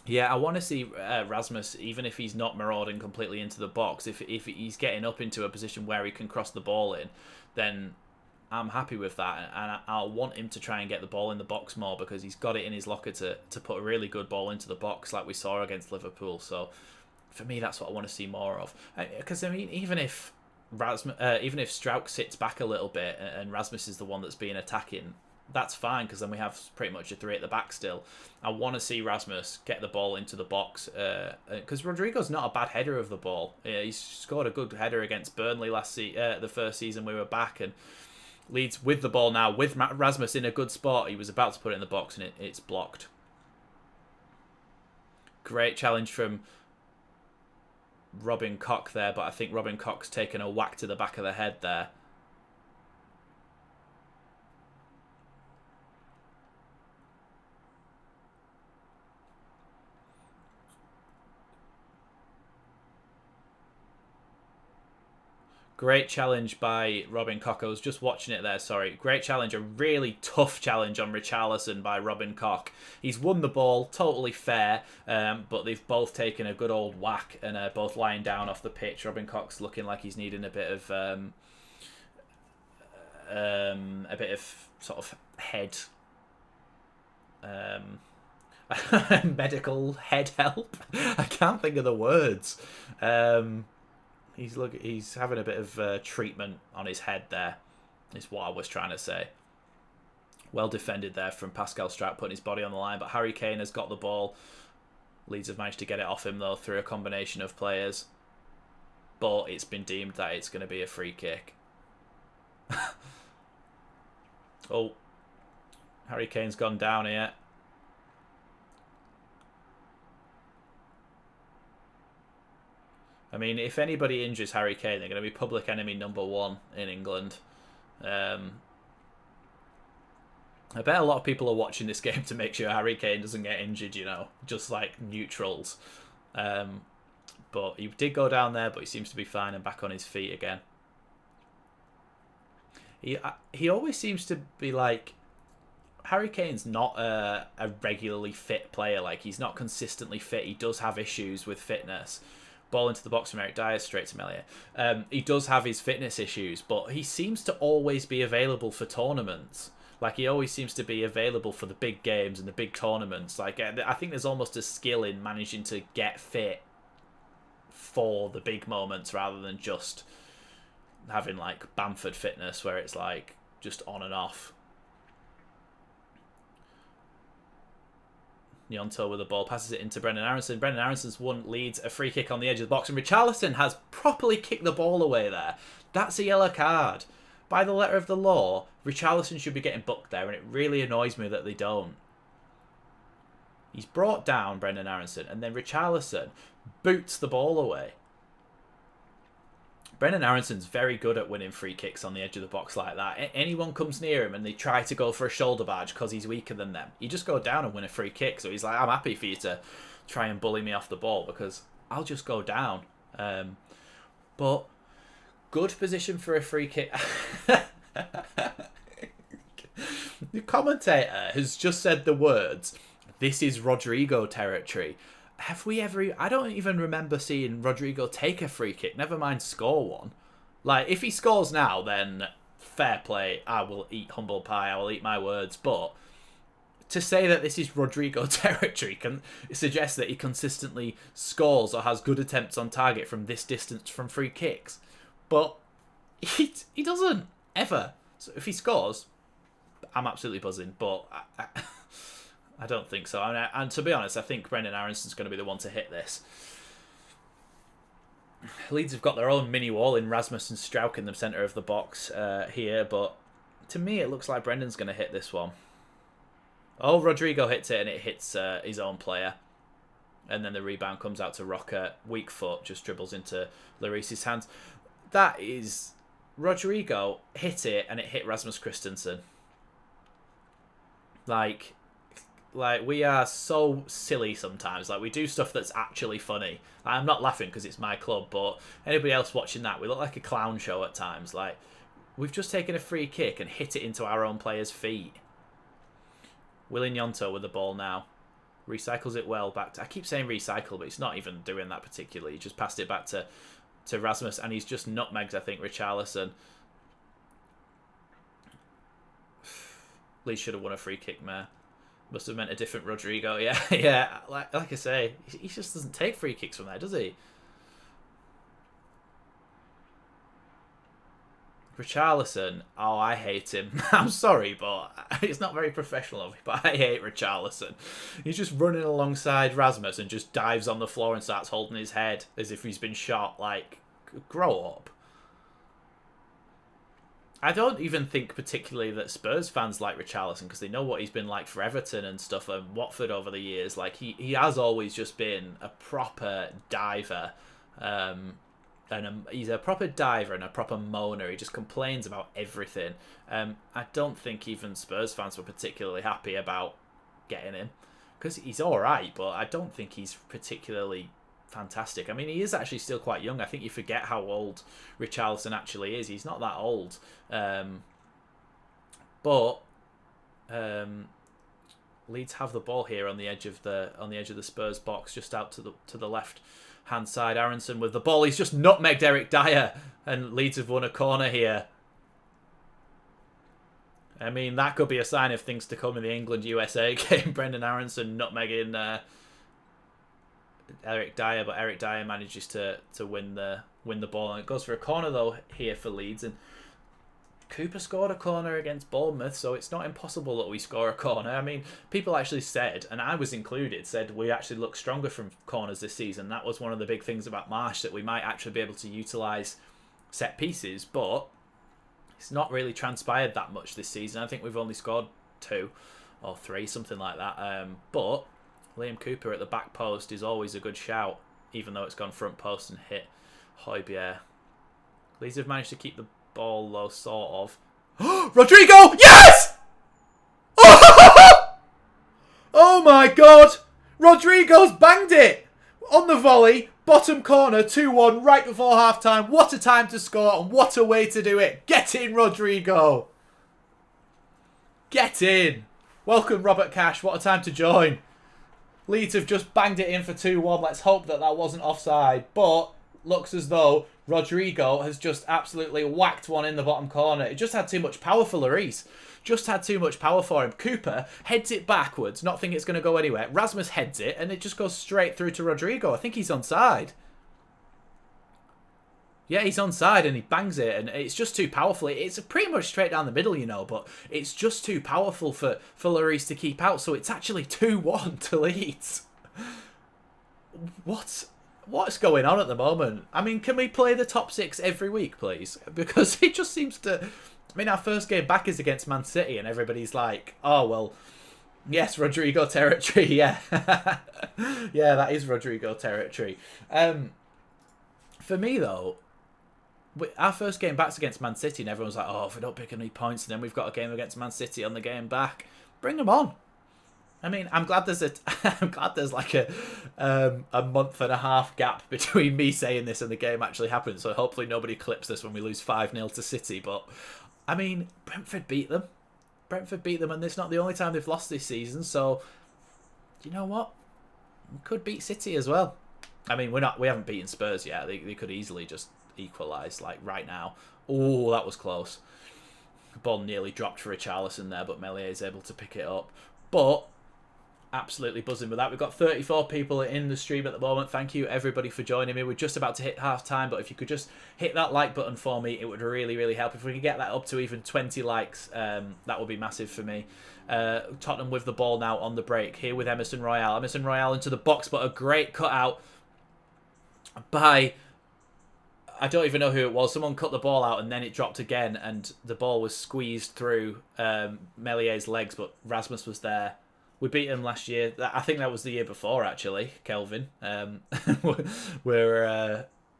[SPEAKER 1] Yeah, I want to see Rasmus, even if he's not marauding completely into the box, if he's getting up into a position where he can cross the ball in, then I'm happy with that. And I want him to try and get the ball in the box more because he's got it in his locker to put a really good ball into the box like we saw against Liverpool. So for me, that's what I want to see more of. Because, I mean, even if Strauch sits back a little bit and Rasmus is the one that's being attacking, that's fine because then we have pretty much a 3 at the back still. I want to see Rasmus get the ball into the box because Rodrigo's not a bad header of the ball. He's scored a good header against Burnley the first season we were back, and Leeds with the ball now with Rasmus in a good spot. He was about to put it in the box and it's blocked. Great challenge from Robin Koch there, but I think Robin Koch's taken a whack to the back of the head there. Great challenge by Robin Koch. I was just watching it there, sorry. Great challenge, a really tough challenge on Richarlison by Robin Koch. He's won the ball, totally fair, but they've both taken a good old whack and are both lying down off the pitch. Robin Koch's looking like he's needing a bit of sort of head medical head help. I can't think of the words. He's having a bit of treatment on his head there, is what I was trying to say. Well defended there from Pascal Struijk, putting his body on the line, but Harry Kane has got the ball. Leeds have managed to get it off him, though, through a combination of players. But it's been deemed that it's going to be a free kick. Oh, Harry Kane's gone down here. I mean, if anybody injures Harry Kane, they're going to be public enemy #1 in England. I bet a lot of people are watching this game to make sure Harry Kane doesn't get injured, you know, just like neutrals. But he did go down there, but he seems to be fine and back on his feet again. He always seems to be like Harry Kane's not a regularly fit player. Like, he's not consistently fit. He does have issues with fitness. Ball into the box from Eric Dyer, straight to Melia. He does have his fitness issues, but he seems to always be available for tournaments. Like, he always seems to be available for the big games and the big tournaments. Like, I think there's almost a skill in managing to get fit for the big moments rather than just having, like, Bamford fitness where it's, like, just on and off. Nyonto with the ball, passes it into Brendan Aronson. Brendan Aronson's won Leeds a free kick on the edge of the box, and Richarlison has properly kicked the ball away there. That's a yellow card. By the letter of the law, Richarlison should be getting booked there, and it really annoys me that they don't. He's brought down Brendan Aronson, and then Richarlison boots the ball away. Brendan Aronson's very good at winning free kicks on the edge of the box like that. Anyone comes near him and they try to go for a shoulder barge because he's weaker than them, you just go down and win a free kick. So he's like, I'm happy for you to try and bully me off the ball because I'll just go down. But good position for a free kick. The commentator has just said the words, "This is Rodrigo territory." Have we ever... I don't even remember seeing Rodrigo take a free kick, never mind score one. Like, if he scores now, then fair play. I will eat humble pie. I will eat my words. But to say that this is Rodrigo territory can suggest that he consistently scores or has good attempts on target from this distance from free kicks. But he doesn't, ever. So if he scores, I'm absolutely buzzing. But... I don't think so. And to be honest, I think Brendan Aronson's going to be the one to hit this. Leeds have got their own mini wall in Rasmus and Strauch in the centre of the box here, but to me it looks like Brendan's going to hit this one. Oh, Rodrigo hits it and it hits his own player. And then the rebound comes out to Rocker. Weak foot, just dribbles into Lloris's hands. That is... Rodrigo hit it and it hit Rasmus Christensen. Like, we are so silly sometimes. Like, we do stuff that's actually funny. Like, I'm not laughing because it's my club, but anybody else watching that, we look like a clown show at times. Like, we've just taken a free kick and hit it into our own player's feet. Willie Nyonto with the ball now. Recycles it well back to... I keep saying recycle, but he's not even doing that particularly. He just passed it back to Rasmus, and he's just nutmegged, I think, Richarlison. Leeds should have won a free kick, man. Must have meant a different Rodrigo. Yeah, yeah. Like I say, he just doesn't take free kicks from there, does he? Richarlison, oh, I hate him. I'm sorry, but it's not very professional of me, but I hate Richarlison. He's just running alongside Rasmus and just dives on the floor and starts holding his head as if he's been shot. Like, grow up. I don't even think particularly that Spurs fans like Richarlison because they know what he's been like for Everton and stuff and Watford over the years. Like, he has always just been a proper diver. He's a proper diver and a proper moaner. He just complains about everything. I don't think even Spurs fans were particularly happy about getting him because he's all right, but I don't think he's particularly fantastic. I mean, he is actually still quite young. I think you forget how old Richarlison actually is. He's not that old. But Leeds have the ball here on the edge of the Spurs box, just out to the left hand side. Aronson with the ball. He's just nutmegged Eric Dyer, and Leeds have won a corner here. I mean, that could be a sign of things to come in the England-USA game. Brendan Aronson nutmegging Eric Dyer, but Eric Dyer manages to win the ball, and it goes for a corner though here for Leeds. And Cooper scored a corner against Bournemouth, so it's not impossible that we score a corner. I mean, people actually said, and I was included, said we actually look stronger from corners this season. That was one of the big things about Marsh, that we might actually be able to utilise set pieces, but it's not really transpired that much this season. I think we've only scored 2 or 3, something like that. But Liam Cooper at the back post is always a good shout, even though it's gone front post and hit Højbjerg. Leeds have managed to keep the ball low, sort of. Rodrigo! Yes! Oh my god! Rodrigo's banged it! On the volley, bottom corner, 2-1, right before half-time. What a time to score, and what a way to do it. Get in, Rodrigo! Get in! Welcome, Robert Cash. What a time to join. Leeds have just banged it in for 2-1. Let's hope that wasn't offside. But looks as though Rodrigo has just absolutely whacked one in the bottom corner. It just had too much power for Lloris. Just had too much power for him. Cooper heads it backwards, not thinking it's going to go anywhere. Rasmus heads it, and it just goes straight through to Rodrigo. I think he's onside. Yeah, he's onside, and he bangs it, and it's just too powerful. It's pretty much straight down the middle, you know, but it's just too powerful for Lloris to keep out, so it's actually 2-1 to Leeds. What's going on at the moment? I mean, can we play the top 6 every week, please? Because it just seems to... I mean, our first game back is against Man City, and everybody's like, oh, well, yes, Rodrigo territory, yeah. Yeah, that is Rodrigo territory. For me, though, our first game back's against Man City, and everyone's like, oh, if we don't pick any points, and then we've got a game against Man City on the game back, bring them on. I mean, I'm glad there's like a month and a half gap between me saying this and the game actually happened, so hopefully nobody clips this when we lose 5-0 to City, but... I mean, Brentford beat them. And it's not the only time they've lost this season, so you know what? We could beat City as well. I mean, we haven't beaten Spurs yet. They could easily just equalise, like, right now. Oh, that was close. The ball nearly dropped for Richarlison there, but Meslier is able to pick it up. But absolutely buzzing with that. We've got 34 people in the stream at the moment. Thank you, everybody, for joining me. We're just about to hit half-time, but if you could just hit that like button for me, it would really, really help. If we could get that up to even 20 likes, that would be massive for me. Tottenham with the ball now on the break. Here with Emerson Royale. Emerson Royale into the box, but a great cutout by... I don't even know who it was. Someone cut the ball out and then it dropped again, and the ball was squeezed through Mellier's legs, but Rasmus was there. We beat him last year. I think that was the year before, actually, Kelvin.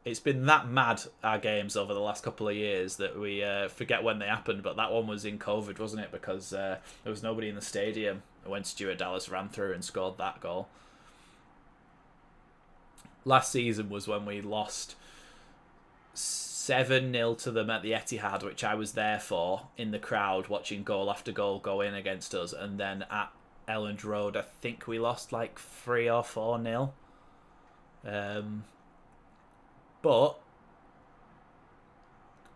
[SPEAKER 1] It's been that mad, our games, over the last couple of years that we forget when they happened. But that one was in COVID, wasn't it? Because there was nobody in the stadium when Stuart Dallas ran through and scored that goal. Last season was when we lost 7-0 to them at the Etihad, which I was there for, in the crowd, watching goal after goal go in against us. And then at Elland Road, I think we lost like 3 or 4-0. But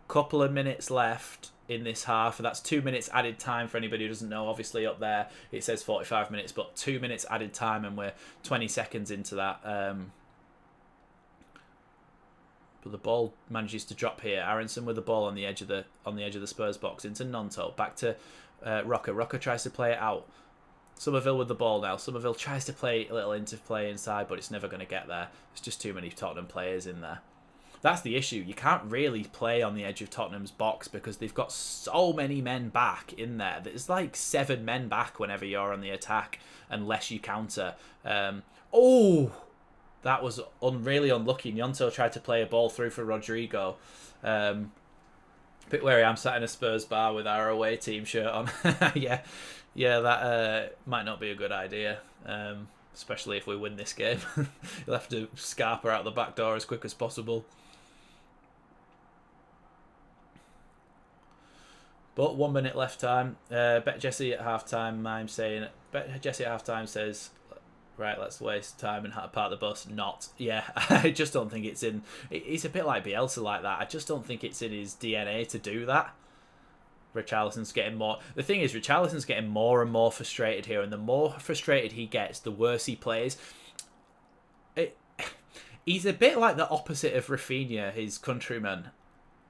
[SPEAKER 1] couple of minutes left in this half. That's 2 minutes added time for anybody who doesn't know. Obviously up there it says 45 minutes, but 2 minutes added time, and we're 20 seconds into that. But the ball manages to drop here. Aronson with the ball on the edge of the Spurs box into Nonto. Back to Rocker. Rocker tries to play it out. Somerville with the ball now. Somerville tries to play a little interplay inside, but it's never going to get there. There's just too many Tottenham players in there. That's the issue. You can't really play on the edge of Tottenham's box because they've got so many men back in there. There's like 7 men back whenever you're on the attack, unless you counter. Oh, that was really unlucky. Gnonto tried to play a ball through for Rodrigo. Bit wary. I'm sat in a Spurs bar with our away team shirt on. Yeah, that might not be a good idea. Especially if we win this game. You'll have to scarper out the back door as quick as possible. But 1 minute left time. Bet Jesse at half time. I'm saying Jesse at half time says, right, let's waste time and park the bus. Not. Yeah, I just don't think it's in. He's a bit like Bielsa like that. I just don't think it's in his DNA to do that. Richarlison's getting more... The thing is, Richarlison's getting more and more frustrated here, and the more frustrated he gets, the worse he plays. He's a bit like the opposite of Rafinha, his countryman.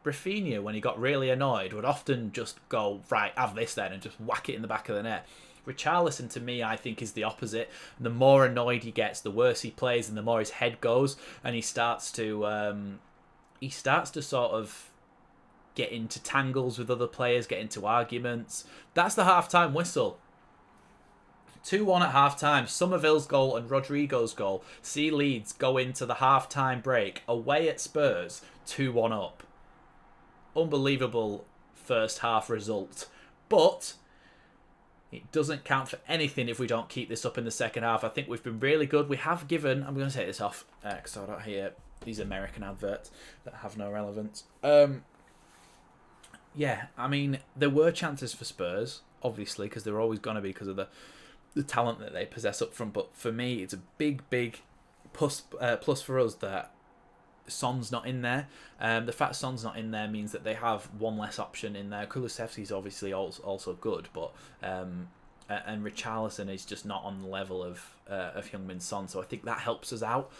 [SPEAKER 1] Rafinha, when he got really annoyed, would often just go, right, have this then, and just whack it in the back of the net. Richarlison, to me, I think is the opposite. The more annoyed he gets, the worse he plays, and the more his head goes, and he starts to sort of get into tangles with other players, get into arguments. That's the half-time whistle. 2-1 at half-time. Somerville's goal and Rodrigo's goal see Leeds go into the half-time break away at Spurs, 2-1 up. Unbelievable first half result. But it doesn't count for anything if we don't keep this up in the second half. I think we've been really good. We have given... I'm going to take this off because I don't hear these American adverts that have no relevance. Yeah, I mean, there were chances for Spurs. obviously, because they're always going to be because of the talent that they possess up front. But for me, it's a big plus for us that Son's not in there. The fact Son's not in there means that they have one less option in there. Kulusevski's obviously also good, but and Richarlison is just not on the level of Heung-min Son, so I think that helps us out.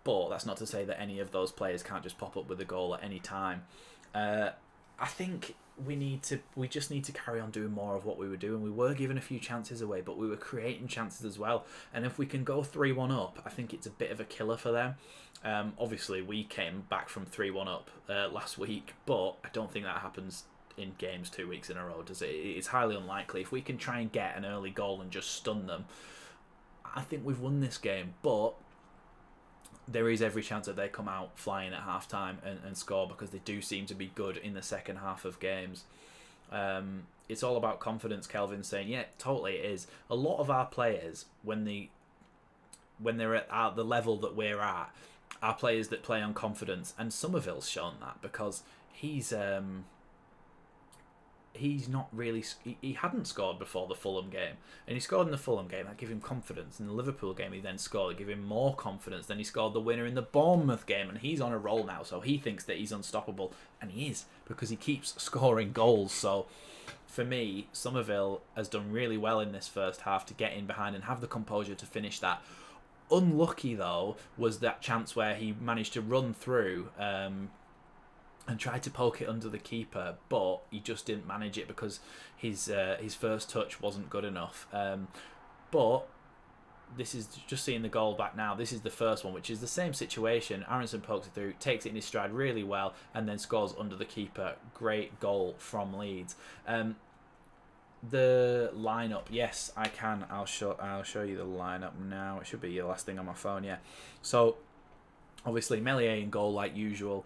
[SPEAKER 1] But that's not to say that any of those players can't just pop up with a goal at any time. I think we just need to carry on doing more of what we were doing. We were giving a few chances away, but we were creating chances as well. And if we can go 3-1 up, I think it's a bit of a killer for them. Obviously, we came back from 3-1 up last week, but I don't think that happens in games 2 weeks in a row, does it? It's highly unlikely. If we can try and get an early goal and just stun them, I think we've won this game. But there is every chance that they come out flying at half-time and score, because they do seem to be good in the second half of games. It's all about confidence, Kelvin's saying. Yeah, totally it is. A lot of our players, when they're at the level that we're at, are players that play on confidence. And Somerville's shown that, because he's not really... He hadn't scored before the Fulham game, and he scored in the Fulham game. That gave him confidence. In the Liverpool game, he then scored. It gave him more confidence. Then he scored the winner in the Bournemouth game, and he's on a roll now, so he thinks that he's unstoppable, and he is, because he keeps scoring goals. So for me, Somerville has done really well in this first half to get in behind and have the composure to finish that. Unlucky, though, was that chance where he managed to run through and tried to poke it under the keeper, but he just didn't manage it because his first touch wasn't good enough. But this is just seeing the goal back now. This is the first one, which is the same situation. Aronson pokes it through, takes it in his stride really well, and then scores under the keeper. Great goal from Leeds. The lineup, yes, I can. I'll show you the lineup now. It should be the last thing on my phone. Yeah, so. Obviously, Meslier in goal like usual.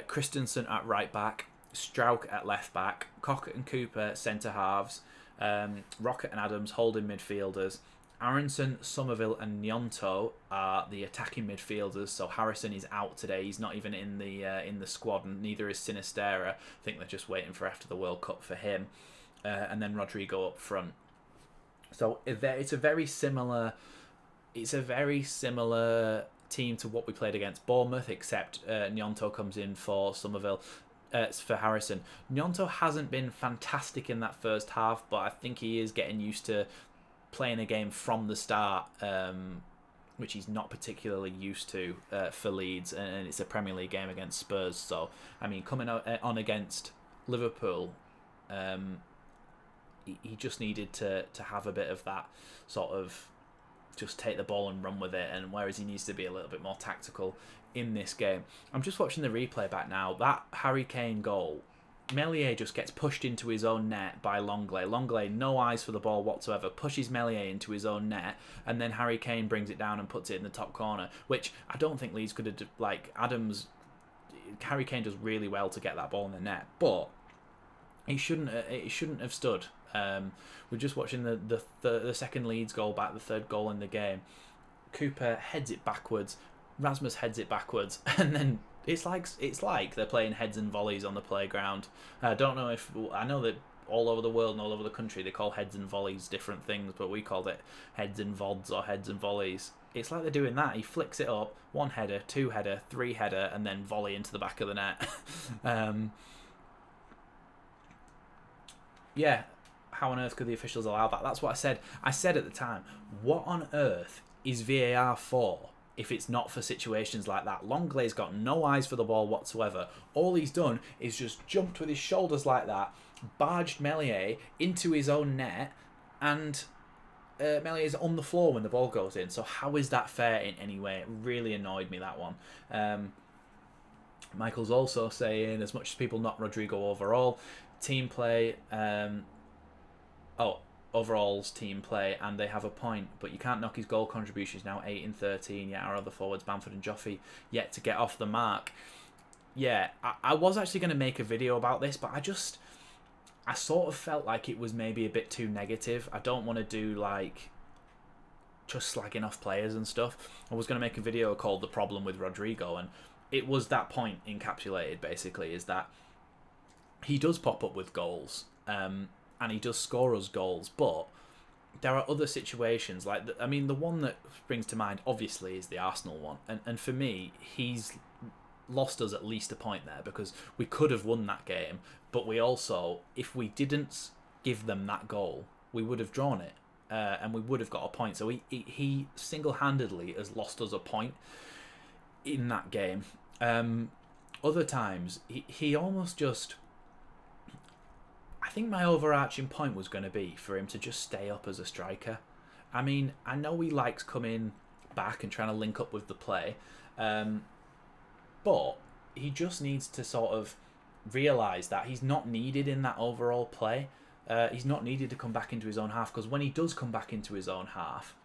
[SPEAKER 1] Christensen at right back. Strauch at left back. Cockett and Cooper centre halves. Rocket and Adams holding midfielders. Aronson, Somerville and Gnonto are the attacking midfielders. So Harrison is out today. He's not even in the squad, and neither is Sinisterra. I think they're just waiting for after the World Cup for him. And then Rodrigo up front. So it's a very similar team to what we played against Bournemouth, except Gnonto comes in for Somerville, for Harrison. Gnonto hasn't been fantastic in that first half, but I think he is getting used to playing a game from the start, which he's not particularly used to for Leeds, and it's a Premier League game against Spurs. So, I mean, coming on against Liverpool, he just needed to have a bit of that sort of just take the ball and run with it, and whereas he needs to be a little bit more tactical in this game. I'm just watching the replay back now. That Harry Kane goal, Meslier just gets pushed into his own net by Longley. Longley, no eyes for the ball whatsoever, pushes Meslier into his own net, and then Harry Kane brings it down and puts it in the top corner, which I don't think Leeds could have... Harry Kane does really well to get that ball in the net, but it shouldn't have stood. We're just watching the second Leeds goal back, the third goal in the game. Cooper heads it backwards, Rasmus heads it backwards, and then it's like they're playing heads and volleys on the playground. I know that all over the world and all over the country they call heads and volleys different things, but we called it heads and vods or heads and volleys. It's like they're doing that. He flicks it up, one header, two header, three header, and then volley into the back of the net. Yeah. How on earth could the officials allow that? That's what I said. I said at the time, what on earth is VAR for if it's not for situations like that? Longley's got no eyes for the ball whatsoever. All he's done is just jumped with his shoulders like that, barged Meslier into his own net, and Mellier's on the floor when the ball goes in. So how is that fair in any way? It really annoyed me, that one. Michael's also saying, as much as people knock Rodrigo overall, team play... overall's team play, and they have a point, but you can't knock his goal contributions now, 8 in 13, yet our other forwards, Bamford and Joffrey, yet to get off the mark. Yeah, I was actually going to make a video about this, but I sort of felt like it was maybe a bit too negative. I don't want to do, just slagging off players and stuff. I was going to make a video called The Problem with Rodrigo, and it was that point encapsulated, basically, is that he does pop up with goals, and he does score us goals, but there are other situations like I mean, the one that springs to mind obviously is the Arsenal one, and for me, he's lost us at least a point there because we could have won that game, but we also, if we didn't give them that goal, we would have drawn it, and we would have got a point. So he single-handedly has lost us a point in that game. Other times, he almost just... I think my overarching point was going to be for him to just stay up as a striker. I mean, I know he likes coming back and trying to link up with the play, but he just needs to sort of realise that he's not needed in that overall play. He's not needed to come back into his own half, because when he does come back into his own half,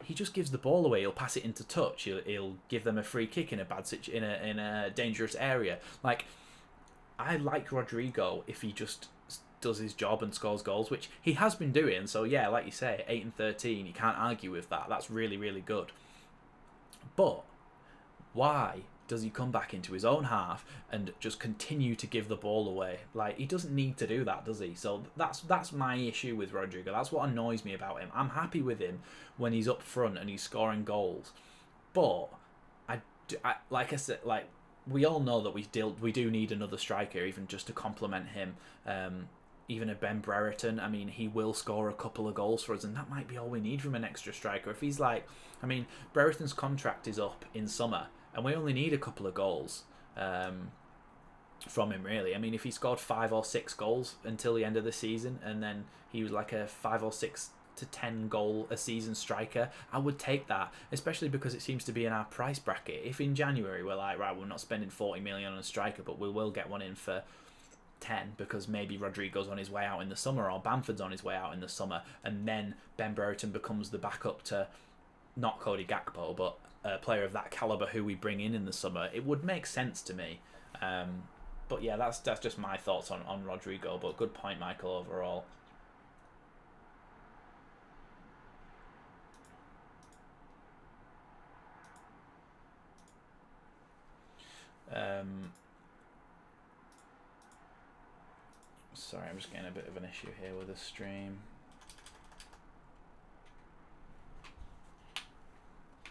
[SPEAKER 1] he just gives the ball away. He'll pass it into touch. He'll give them a free kick in a bad in a dangerous area. Like, I like Rodrigo if he just does his job and scores goals, which he has been doing. So yeah, like you say, 8 and 13, you can't argue with that. That's really, really good. But why does he come back into his own half and just continue to give the ball away? Like, he doesn't need to do that, does he? So that's my issue with Rodrigo. That's what annoys me about him. I'm happy with him when he's up front and he's scoring goals, but I like I said, like, we all know that we do need another striker, even just to complement him. Even a Ben Brereton, I mean, he will score a couple of goals for us, and that might be all we need from an extra striker. If he's like, I mean, Brereton's contract is up in summer, and we only need a couple of goals from him, really. I mean, if he scored 5 or 6 goals until the end of the season, and then he was like a 5 or 6 to 10 goal a season striker, I would take that, especially because it seems to be in our price bracket. If in January we're like, right, we're not spending 40 million on a striker, but we will get one in for 10 because maybe Rodrigo's on his way out in the summer, or Bamford's on his way out in the summer, and then Ben Brereton becomes the backup to not Cody Gakpo, but a player of that caliber who we bring in the summer, it would make sense to me. But yeah, that's just my thoughts on Rodrigo. But good point, Michael, overall. Sorry, I'm just getting a bit of an issue here with the stream.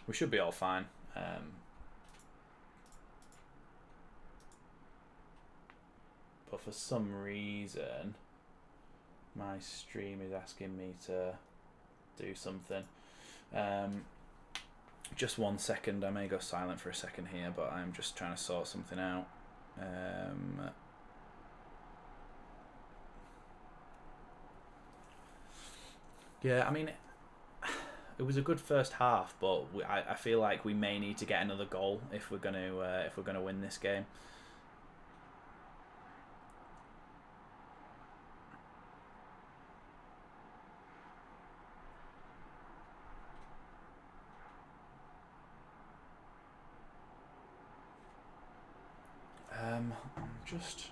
[SPEAKER 1] We should be all fine. But for some reason, my stream is asking me to do something. Just 1 second. I may go silent for a second here, but I'm just trying to sort something out. Yeah, I mean, it was a good first half, but I feel like we may need to get another goal if we're gonna win this game. I'm just...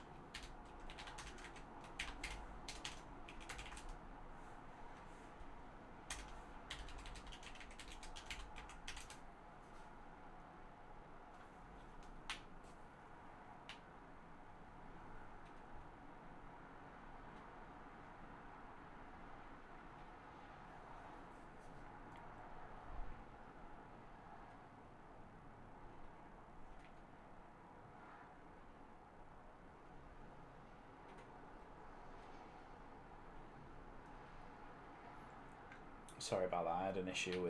[SPEAKER 1] Sorry about that. I had an issue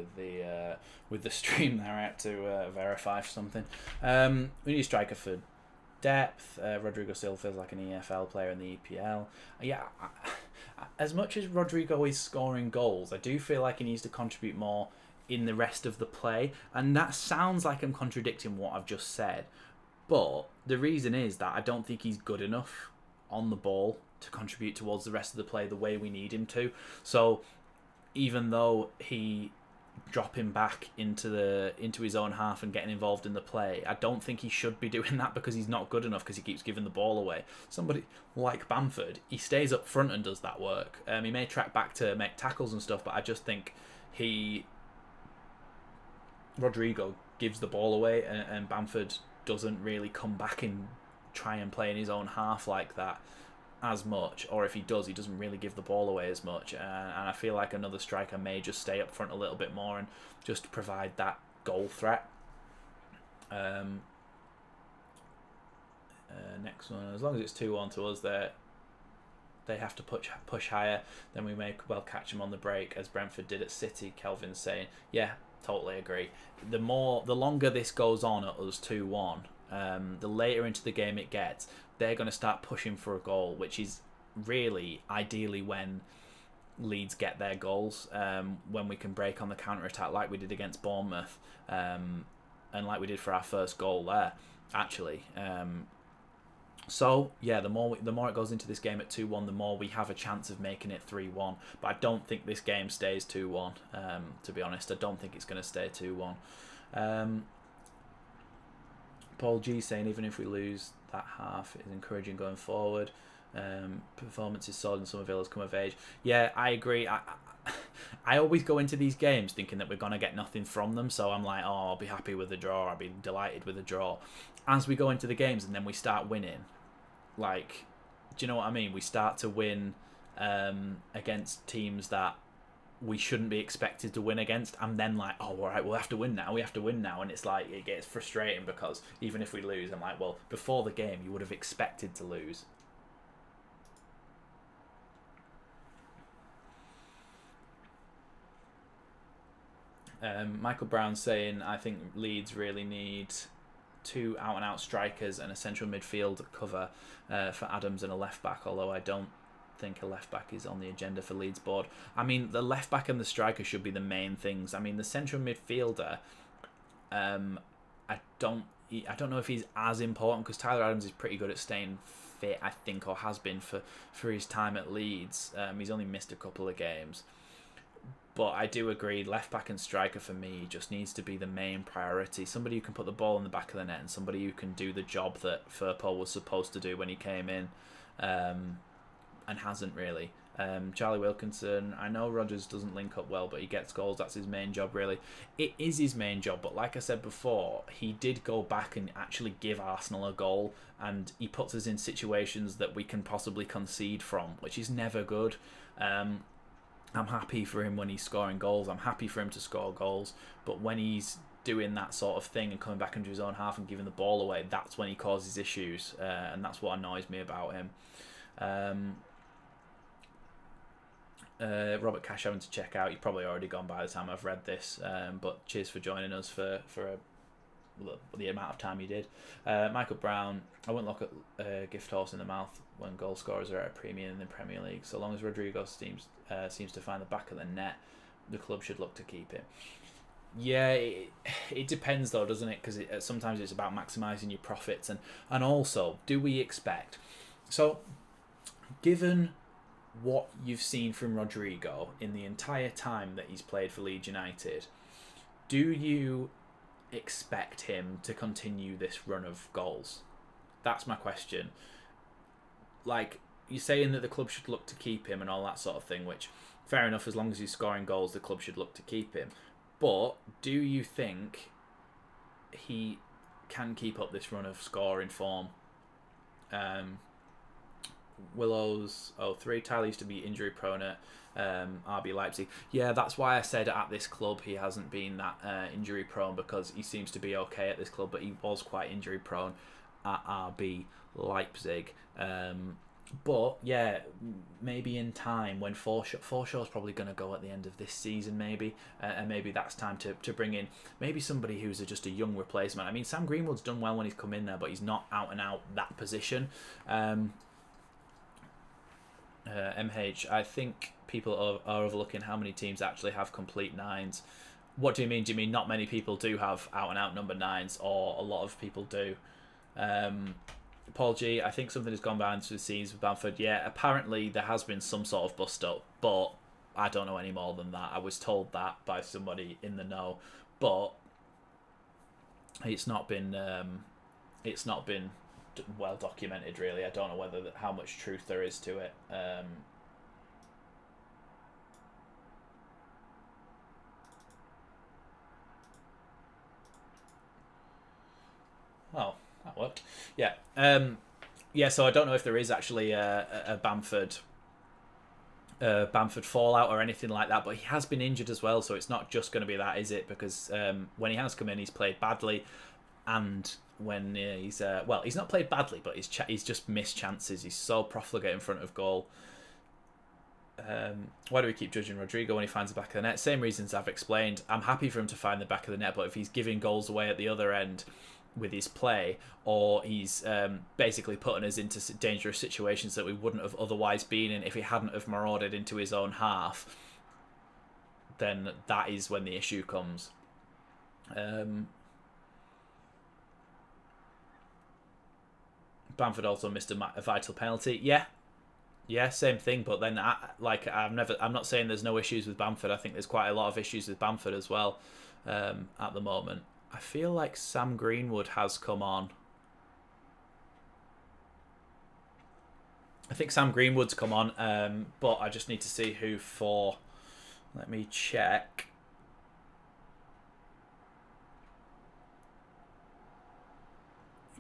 [SPEAKER 1] with the stream there. I had to verify for something. We need a striker for depth. Rodrigo still feels like an EFL player in the EPL. Yeah, as much as Rodrigo is scoring goals, I do feel like he needs to contribute more in the rest of the play. And that sounds like I'm contradicting what I've just said, but the reason is that I don't think he's good enough on the ball to contribute towards the rest of the play the way we need him to. So even though he drop him back into his own half and getting involved in the play, I don't think he should be doing that because he's not good enough, because he keeps giving the ball away. Somebody like Bamford, he stays up front and does that work. He may track back to make tackles and stuff, but I just think Rodrigo gives the ball away, and Bamford doesn't really come back and try and play in his own half like that. as much, or if he does, he doesn't really give the ball away as much. And I feel like another striker may just stay up front a little bit more and just provide that goal threat. Next one, as long as it's 2-1 to us, they have to push higher. Then we may well catch them on the break, as Brentford did at City. Kelvin's saying, yeah, totally agree. The longer this goes on at us 2-1, the later into the game it gets, they're going to start pushing for a goal, which is really ideally when Leeds get their goals, when we can break on the counter-attack like we did against Bournemouth, and like we did for our first goal there, actually. So, yeah, the more it goes into this game at 2-1, the more we have a chance of making it 3-1. But I don't think this game stays 2-1, to be honest. I don't think it's going to stay 2-1. Paul G saying, even if we lose that half, it's encouraging going forward. Performance is solid and Somerville has come of age. Yeah, I agree. I always go into these games thinking that we're going to get nothing from them. So I'm like, oh, I'll be happy with the draw. I'll be delighted with the draw. As we go into the games and then we start winning, like, do you know what I mean? We start to win against teams that we shouldn't be expected to win against, and then like, oh, all right, we'll have to win now. We have to win now, and it's like it gets frustrating because even if we lose, I'm like, well, before the game, you would have expected to lose. Michael Brown saying, I think Leeds really need 2 out-and-out strikers and a central midfield cover for Adams and a left-back, although I don't think a left-back is on the agenda for Leeds board. I mean, the left-back and the striker should be the main things. I mean, the central midfielder, I don't know if he's as important, because Tyler Adams is pretty good at staying fit, I think, or has been for his time at Leeds. He's only missed a couple of games. But I do agree, left-back and striker for me just needs to be the main priority. Somebody who can put the ball in the back of the net and somebody who can do the job that Firpo was supposed to do when he came in, and hasn't really. Charlie Wilkinson, I know Rodgers doesn't link up well, but he gets goals. That's his main job, really. It is his main job, but like I said before, he did go back and actually give Arsenal a goal, and he puts us in situations that we can possibly concede from, which is never good. I'm happy for him when he's scoring goals. I'm happy for him to score goals. But when he's doing that sort of thing and coming back into his own half and giving the ball away, that's when he causes issues. And that's what annoys me about him. Robert Cash having to check out. You've probably already gone by the time I've read this. But cheers for joining us for the amount of time you did. Michael Brown, I wouldn't look at a gift horse in the mouth when goal scorers are at a premium in the Premier League. So long as Rodrigo seems to find the back of the net, the club should look to keep him. Yeah, it depends though, doesn't it? Because sometimes it's about maximising your profits, and also, do we expect? So, given what you've seen from Rodrigo in the entire time that he's played for Leeds United, do you expect him to continue this run of goals? That's my question. Like, you're saying that the club should look to keep him and all that sort of thing, which, fair enough, as long as he's scoring goals, the club should look to keep him. But do you think he can keep up this run of scoring form? Willow's 03, Tyler used to be injury prone at RB Leipzig. Yeah, that's why I said at this club he hasn't been that injury prone, because he seems to be okay at this club, but he was quite injury prone at RB Leipzig. But yeah, maybe in time when Forshaw's probably going to go at the end of this season, maybe, and maybe that's time to bring in maybe somebody who's just a young replacement. I mean, Sam Greenwood's done well when he's come in there, but he's not out and out that position. MH, I think people are overlooking how many teams actually have complete nines. What do you mean? Do you mean not many people do have out and out number nines, or a lot of people do? Paul G, I think something has gone behind the scenes with Bamford. Yeah, apparently there has been some sort of bust up, but I don't know any more than that. I was told that by somebody in the know, but it's not been well documented, really. I don't know how much truth there is to it. Oh, that worked. Yeah. Yeah, so I don't know if there is actually a Bamford fallout or anything like that, but he has been injured as well, so it's not just going to be that, is it? Because when he has come in, he's played badly, and when he's well, he's not played badly, but he's just missed chances. He's so profligate in front of goal. Why do we keep judging Rodrigo when he finds the back of the net? Same reasons I've explained. I'm happy for him to find the back of the net, but if he's giving goals away at the other end with his play, or he's basically putting us into dangerous situations that we wouldn't have otherwise been in if he hadn't have marauded into his own half, then that is when the issue comes. Bamford also missed a vital penalty. Yeah, same thing. But then, I'm not saying there's no issues with Bamford. I think there's quite a lot of issues with Bamford as well at the moment. I feel like Sam Greenwood has come on. I think Sam Greenwood's come on, but I just need to see who for. Let me check.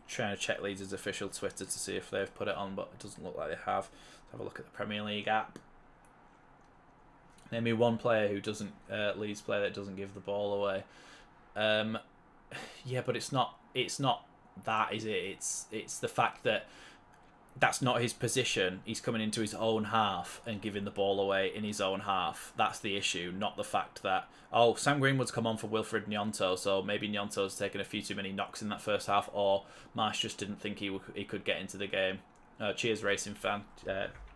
[SPEAKER 1] Trying to check Leeds' official Twitter to see if they've put it on, but it doesn't look like they have. Let's have a look at the Premier League app. Name me one player who doesn't Leeds player that doesn't give the ball away. Yeah, but it's not that, is it? It's the fact that that's not his position. He's coming into his own half and giving the ball away in his own half. That's the issue, not the fact that, oh, Sam Greenwood's come on for Wilfred Gnonto, so maybe Gnonto's taken a few too many knocks in that first half, or Marsh just didn't think he could get into the game. Cheers, racing fan.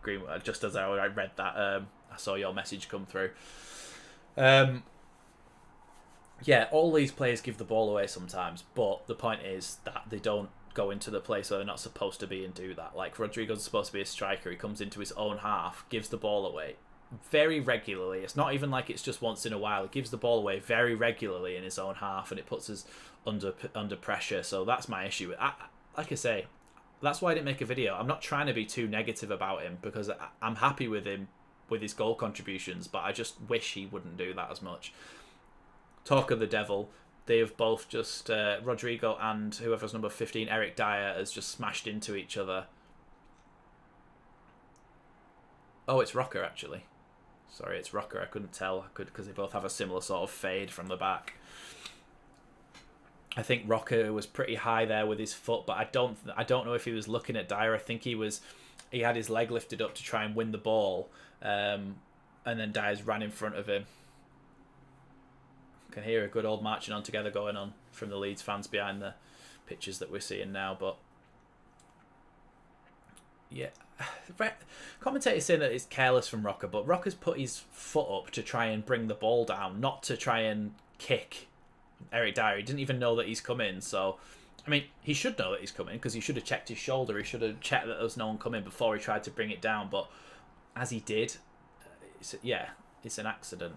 [SPEAKER 1] Greenwood, just as I read that, I saw your message come through. Yeah, all these players give the ball away sometimes, but the point is that they don't go into the place where they're not supposed to be and do that. Like, Rodrigo's supposed to be a striker. He comes into his own half, gives the ball away very regularly. It's not even like it's just once in a while. He gives the ball away very regularly in his own half, and it puts us under pressure. So that's my issue. Like I say, that's why I didn't make a video. I'm not trying to be too negative about him, because I'm happy with him with his goal contributions, but I just wish he wouldn't do that as much. Talk of the devil. They have both just, Rodrigo and whoever's number 15, Eric Dyer, has just smashed into each other. Oh, it's Rocker, actually. Sorry, it's Rocker. I couldn't tell because they both have a similar sort of fade from the back. I think Rocker was pretty high there with his foot, but I don't know if he was looking at Dyer. I think he had his leg lifted up to try and win the ball, and then Dyer's ran in front of him. Can hear a good old marching on together going on from the Leeds fans behind the pictures that we're seeing now. But yeah, commentators saying that it's careless from Rocker, but Rocker's put his foot up to try and bring the ball down, not to try and kick Eric Dyer. He didn't even know that he's come in. So, I mean, he should know that he's coming, because he should have checked his shoulder. He should have checked that there was no one coming before he tried to bring it down. But as he did, it's an accident.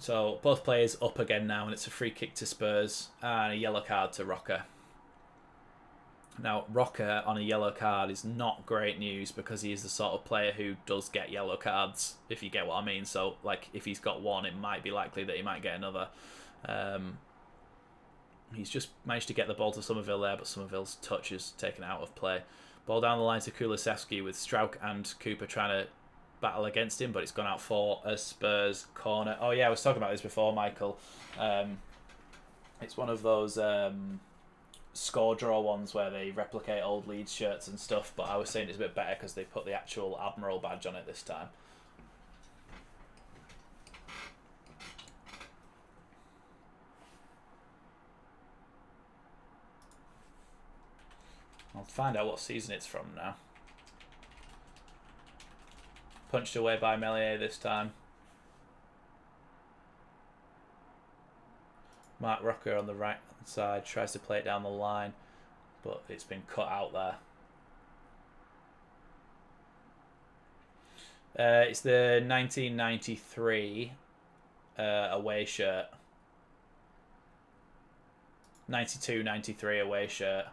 [SPEAKER 1] So both players up again now, and it's a free kick to Spurs and a yellow card to Rocker. Now, Rocker on a yellow card is not great news, because he is the sort of player who does get yellow cards, if you get what I mean. So, like, if he's got one, it might be likely that he might get another. He's just managed to get the ball to Somerville there, but Somerville's touch is taken out of play. Ball down the line to Kulusevski, with Strauch and Cooper trying to battle against him, but it's gone out for a Spurs corner. Oh yeah, I was talking about this before, Michael. It's one of those score draw ones where they replicate old Leeds shirts and stuff, but I was saying it's a bit better because they put the actual Admiral badge on it this time. I'll find out what season it's from now. Punched away by Melier this time. Mark Rocker on the right side tries to play it down the line, but it's been cut out there. It's the 1993 away shirt. 92-93 away shirt.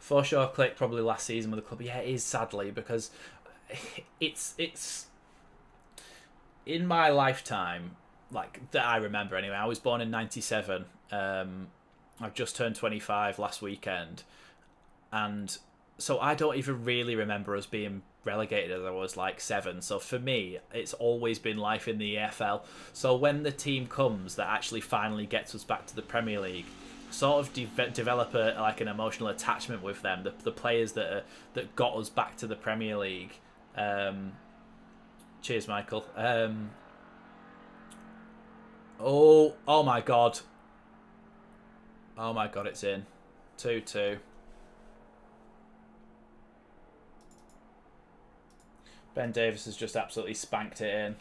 [SPEAKER 1] Forshaw clicked probably last season with the club. Yeah, it is, sadly, because it's in my lifetime, like that I remember anyway. I was born in '97. I've just turned 25 last weekend, and so I don't even really remember us being relegated as I was like 7. So for me, it's always been life in the EFL. So when the team comes that actually finally gets us back to the Premier League, sort of develop an emotional attachment with them. The players that got us back to the Premier League. Cheers, Michael. Oh my god. Oh my god, it's in. 2-2. Ben Davies has just absolutely spanked it in.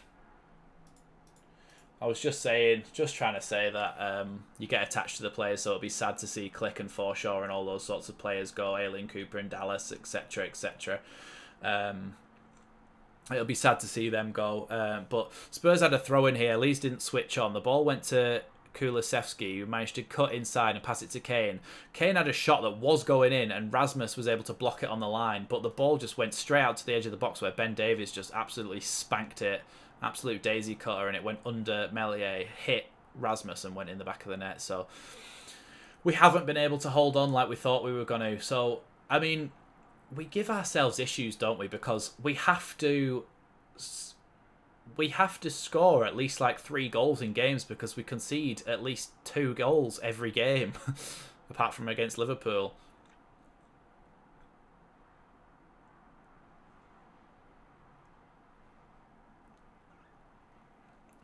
[SPEAKER 1] I was just trying to say that you get attached to the players, so it'll be sad to see Click and Forshaw and all those sorts of players go, Aileen Cooper and Dallas, etc., etc. It'll be sad to see them go. But Spurs had a throw in here. Leeds didn't switch on. The ball went to Kulusevski, who managed to cut inside and pass it to Kane. Kane had a shot that was going in, and Rasmus was able to block it on the line, but the ball just went straight out to the edge of the box where Ben Davies just absolutely spanked it. Absolute daisy cutter, and it went under Melier, hit Rasmus, and went in the back of the net. So we haven't been able to hold on like we thought we were going to. So, I mean, we give ourselves issues, don't we? Because we have to score at least like 3 goals in games, because we concede at least 2 goals every game, apart from against Liverpool.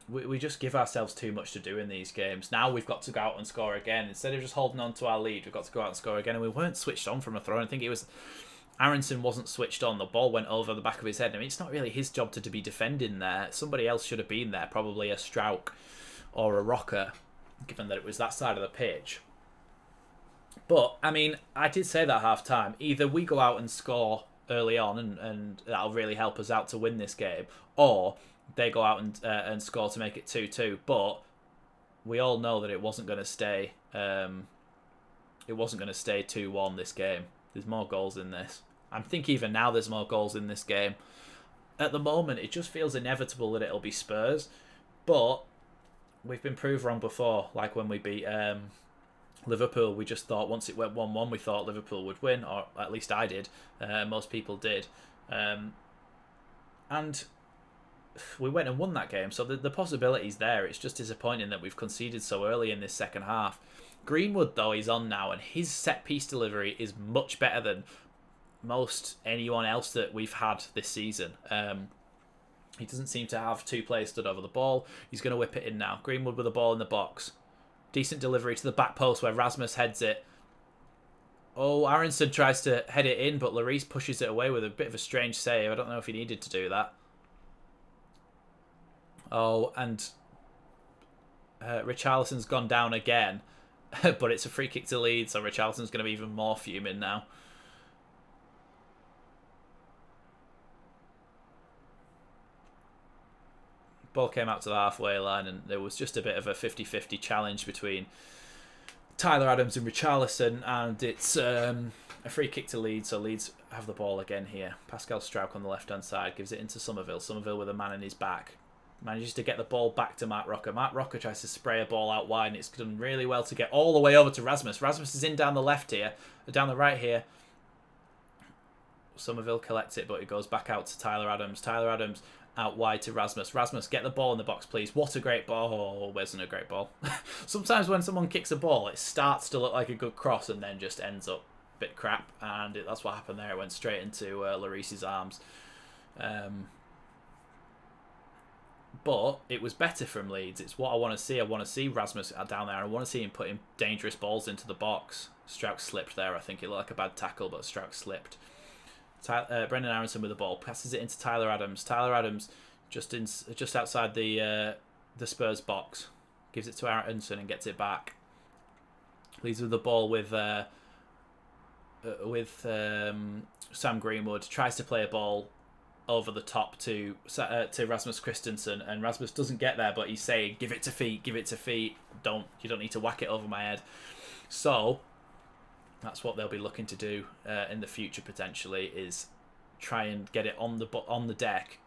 [SPEAKER 1] We just give ourselves too much to do in these games. Now we've got to go out and score again. Instead of just holding on to our lead, we've got to go out and score again. And we weren't switched on from a throw. I think it was Aronson wasn't switched on. The ball went over the back of his head. I mean, it's not really his job to be defending there. Somebody else should have been there, probably a Strauch or a Rocker, given that it was that side of the pitch. But, I mean, I did say that at half-time. Either we go out and score early on, and that'll really help us out to win this game, or they go out and score to make it 2-2. But we all know that it wasn't going to stay. It wasn't going to stay 2-1 this game. There's more goals in this. I think even now there's more goals in this game. At the moment, it just feels inevitable that it'll be Spurs. But we've been proved wrong before. Like when we beat Liverpool, we just thought once it went 1-1, we thought Liverpool would win. Or at least I did. Most people did. And we went and won that game. So the possibility's there. It's just disappointing that we've conceded so early in this second half. Greenwood, though, is on now, and his set-piece delivery is much better than most anyone else that we've had this season. He doesn't seem to have 2 players stood over the ball. He's going to whip it in now. Greenwood with the ball in the box. Decent delivery to the back post where Rasmus heads it. Oh, Aronson tries to head it in, but Lloris pushes it away with a bit of a strange save. I don't know if he needed to do that. Oh, and Richarlison's gone down again. But it's a free kick to Leeds, so Richarlison's going to be even more fuming now. Ball came out to the halfway line, and there was just a bit of a 50-50 challenge between Tyler Adams and Richarlison, and it's a free kick to Leeds, so Leeds have the ball again here. Pascal Strauch on the left-hand side gives it into Somerville. Somerville with a man in his back. Manages to get the ball back to Mark Rocker. Mark Rocker tries to spray a ball out wide, and it's done really well to get all the way over to Rasmus. Rasmus is in down the left here, down the right here. Somerville collects it, but it goes back out to Tyler Adams. Tyler Adams out wide to Rasmus. Rasmus, get the ball in the box, please. What a great ball. Oh, wasn't a great ball. Sometimes when someone kicks a ball, it starts to look like a good cross and then just ends up a bit crap, and that's what happened there. It went straight into Lloris's arms. But it was better from Leeds. It's what I want to see. I want to see Rasmus down there. I want to see him putting dangerous balls into the box. Strauch slipped there. I think it looked like a bad tackle, but Strauch slipped. Brendan Aronson with the ball. Passes it into Tyler Adams. Tyler Adams just outside the Spurs box. Gives it to Aronson and gets it back. Leads with the ball with Sam Greenwood. Tries to play a ball over the top to Rasmus Christensen, and Rasmus doesn't get there, but he's saying, give it to feet, give it to feet. You don't need to whack it over my head. So that's what they'll be looking to do in the future, potentially, is try and get it on the deck,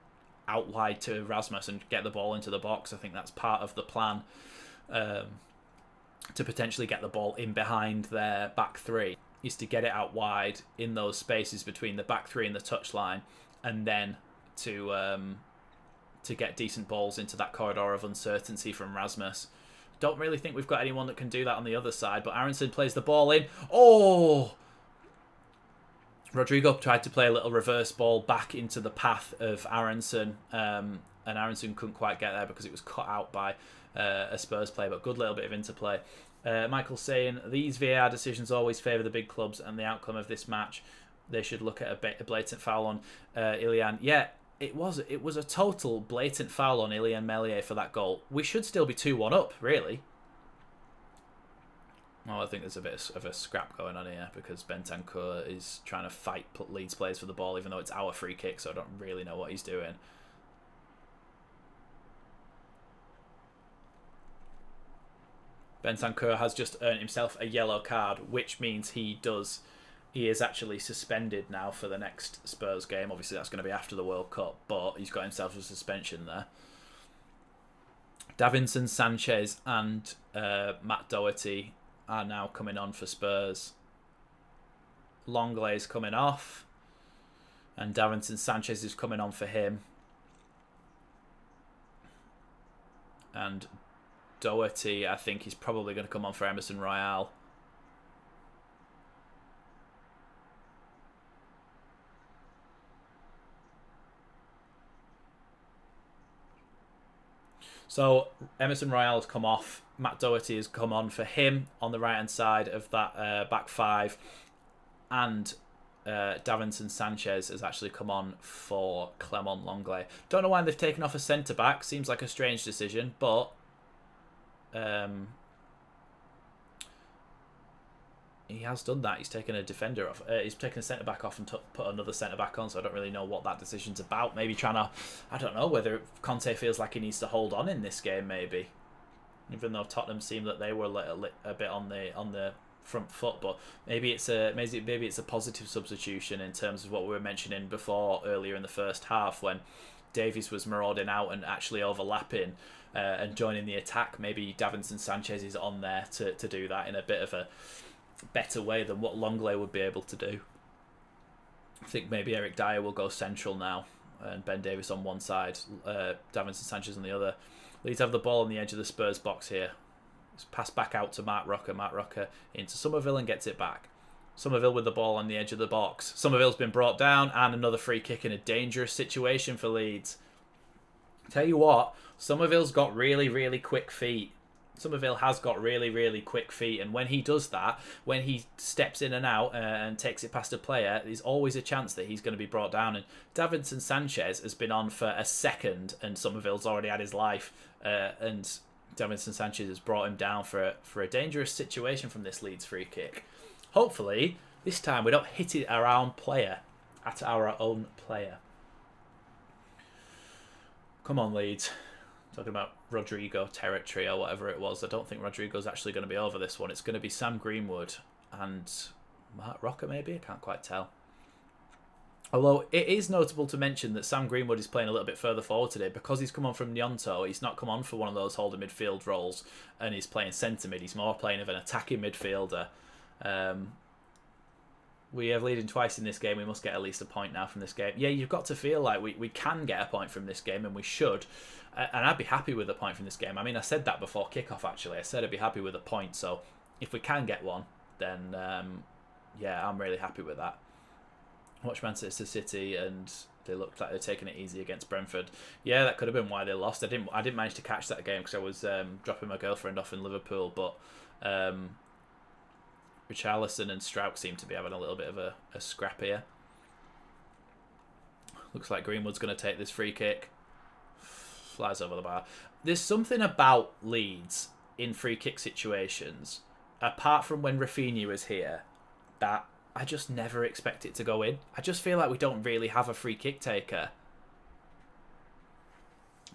[SPEAKER 1] out wide to Rasmus and get the ball into the box. I think that's part of the plan, to potentially get the ball in behind their back three, is to get it out wide in those spaces between the back three and the touchline, and then to get decent balls into that corridor of uncertainty from Rasmus. Don't really think we've got anyone that can do that on the other side, but Aronson plays the ball in. Oh! Rodrigo tried to play a little reverse ball back into the path of Aronson, and Aronson couldn't quite get there because it was cut out by a Spurs player, but good little bit of interplay. Michael saying, these VAR decisions always favour the big clubs, and the outcome of this match, they should look at a blatant foul on Ilian. Yeah, it was a total blatant foul on Ilian Meslier for that goal. We should still be 2-1 up, really. Well, I think there's a bit of a scrap going on here because Bentancur is trying to fight Leeds players for the ball, even though it's our free kick, so I don't really know what he's doing. Bentancur has just earned himself a yellow card, which means he is actually suspended now for the next Spurs game. Obviously, that's going to be after the World Cup, but he's got himself a suspension there. Davinson Sanchez and Matt Doherty are now coming on for Spurs. Lenglet's coming off, and Davinson Sanchez is coming on for him. And Doherty, I think he's probably going to come on for Emerson Royale. So Emerson Royale has come off. Matt Doherty has come on for him on the right-hand side of that back five. And Davinson Sanchez has actually come on for Clement Lenglet. Don't know why they've taken off a centre-back. Seems like a strange decision, but he has done that. He's taken a defender off. He's taken a centre-back off and put another centre-back on, so I don't really know what that decision's about. Maybe trying to... I don't know whether Conte feels like he needs to hold on in this game, maybe. Even though Tottenham seemed that they were a bit on the front foot, but maybe it's a positive substitution in terms of what we were mentioning before earlier in the first half when Davies was marauding out and actually overlapping and joining the attack. Maybe Davinson Sanchez is on there to do that in a bit of a better way than what Lenglet would be able to do. I think maybe Eric Dyer will go central now and Ben Davies on one side, Davinson Sanchez on the other. Leeds have the ball on the edge of the Spurs box here. It's passed back out to Mark Rocker. Mark Rocker into Somerville and gets it back. Somerville with the ball on the edge of the box. Somerville's been brought down, and another free kick in a dangerous situation for Leeds. Tell you what, Somerville's got really, really quick feet. Somerville has got really, really quick feet, and when he does that, when he steps in and out and takes it past a player, there's always a chance that he's going to be brought down. And Davinson Sanchez has been on for a second, and Somerville's already had his life, and Davinson Sanchez has brought him down for a dangerous situation from this Leeds free kick. Hopefully, this time we don't hit it at our own player. Come on, Leeds. Talking about Rodrigo territory or whatever it was. I don't think Rodrigo's actually going to be over this one. It's going to be Sam Greenwood and Mark Rocker, maybe? I can't quite tell. Although it is notable to mention that Sam Greenwood is playing a little bit further forward today because he's come on from Nyonto. He's not come on for one of those holding midfield roles and he's playing centre mid. He's more playing of an attacking midfielder. We have leading twice in this game. We must get at least a point now from this game. Yeah, you've got to feel like we can get a point from this game, and we should. And I'd be happy with a point from this game. I mean, I said that before kickoff, actually. I said I'd be happy with a point. So if we can get one, then yeah, I'm really happy with that. Watch Manchester City, and they looked like they're taking it easy against Brentford. Yeah, that could have been why they lost. I didn't manage to catch that game because I was dropping my girlfriend off in Liverpool, but Richarlison and Strauch seem to be having a little bit of a scrap here. Looks like Greenwood's going to take this free kick. Flies over the bar. There's something about Leeds in free kick situations, apart from when Rafinha is here, that I just never expect it to go in. I just feel like we don't really have a free kick taker.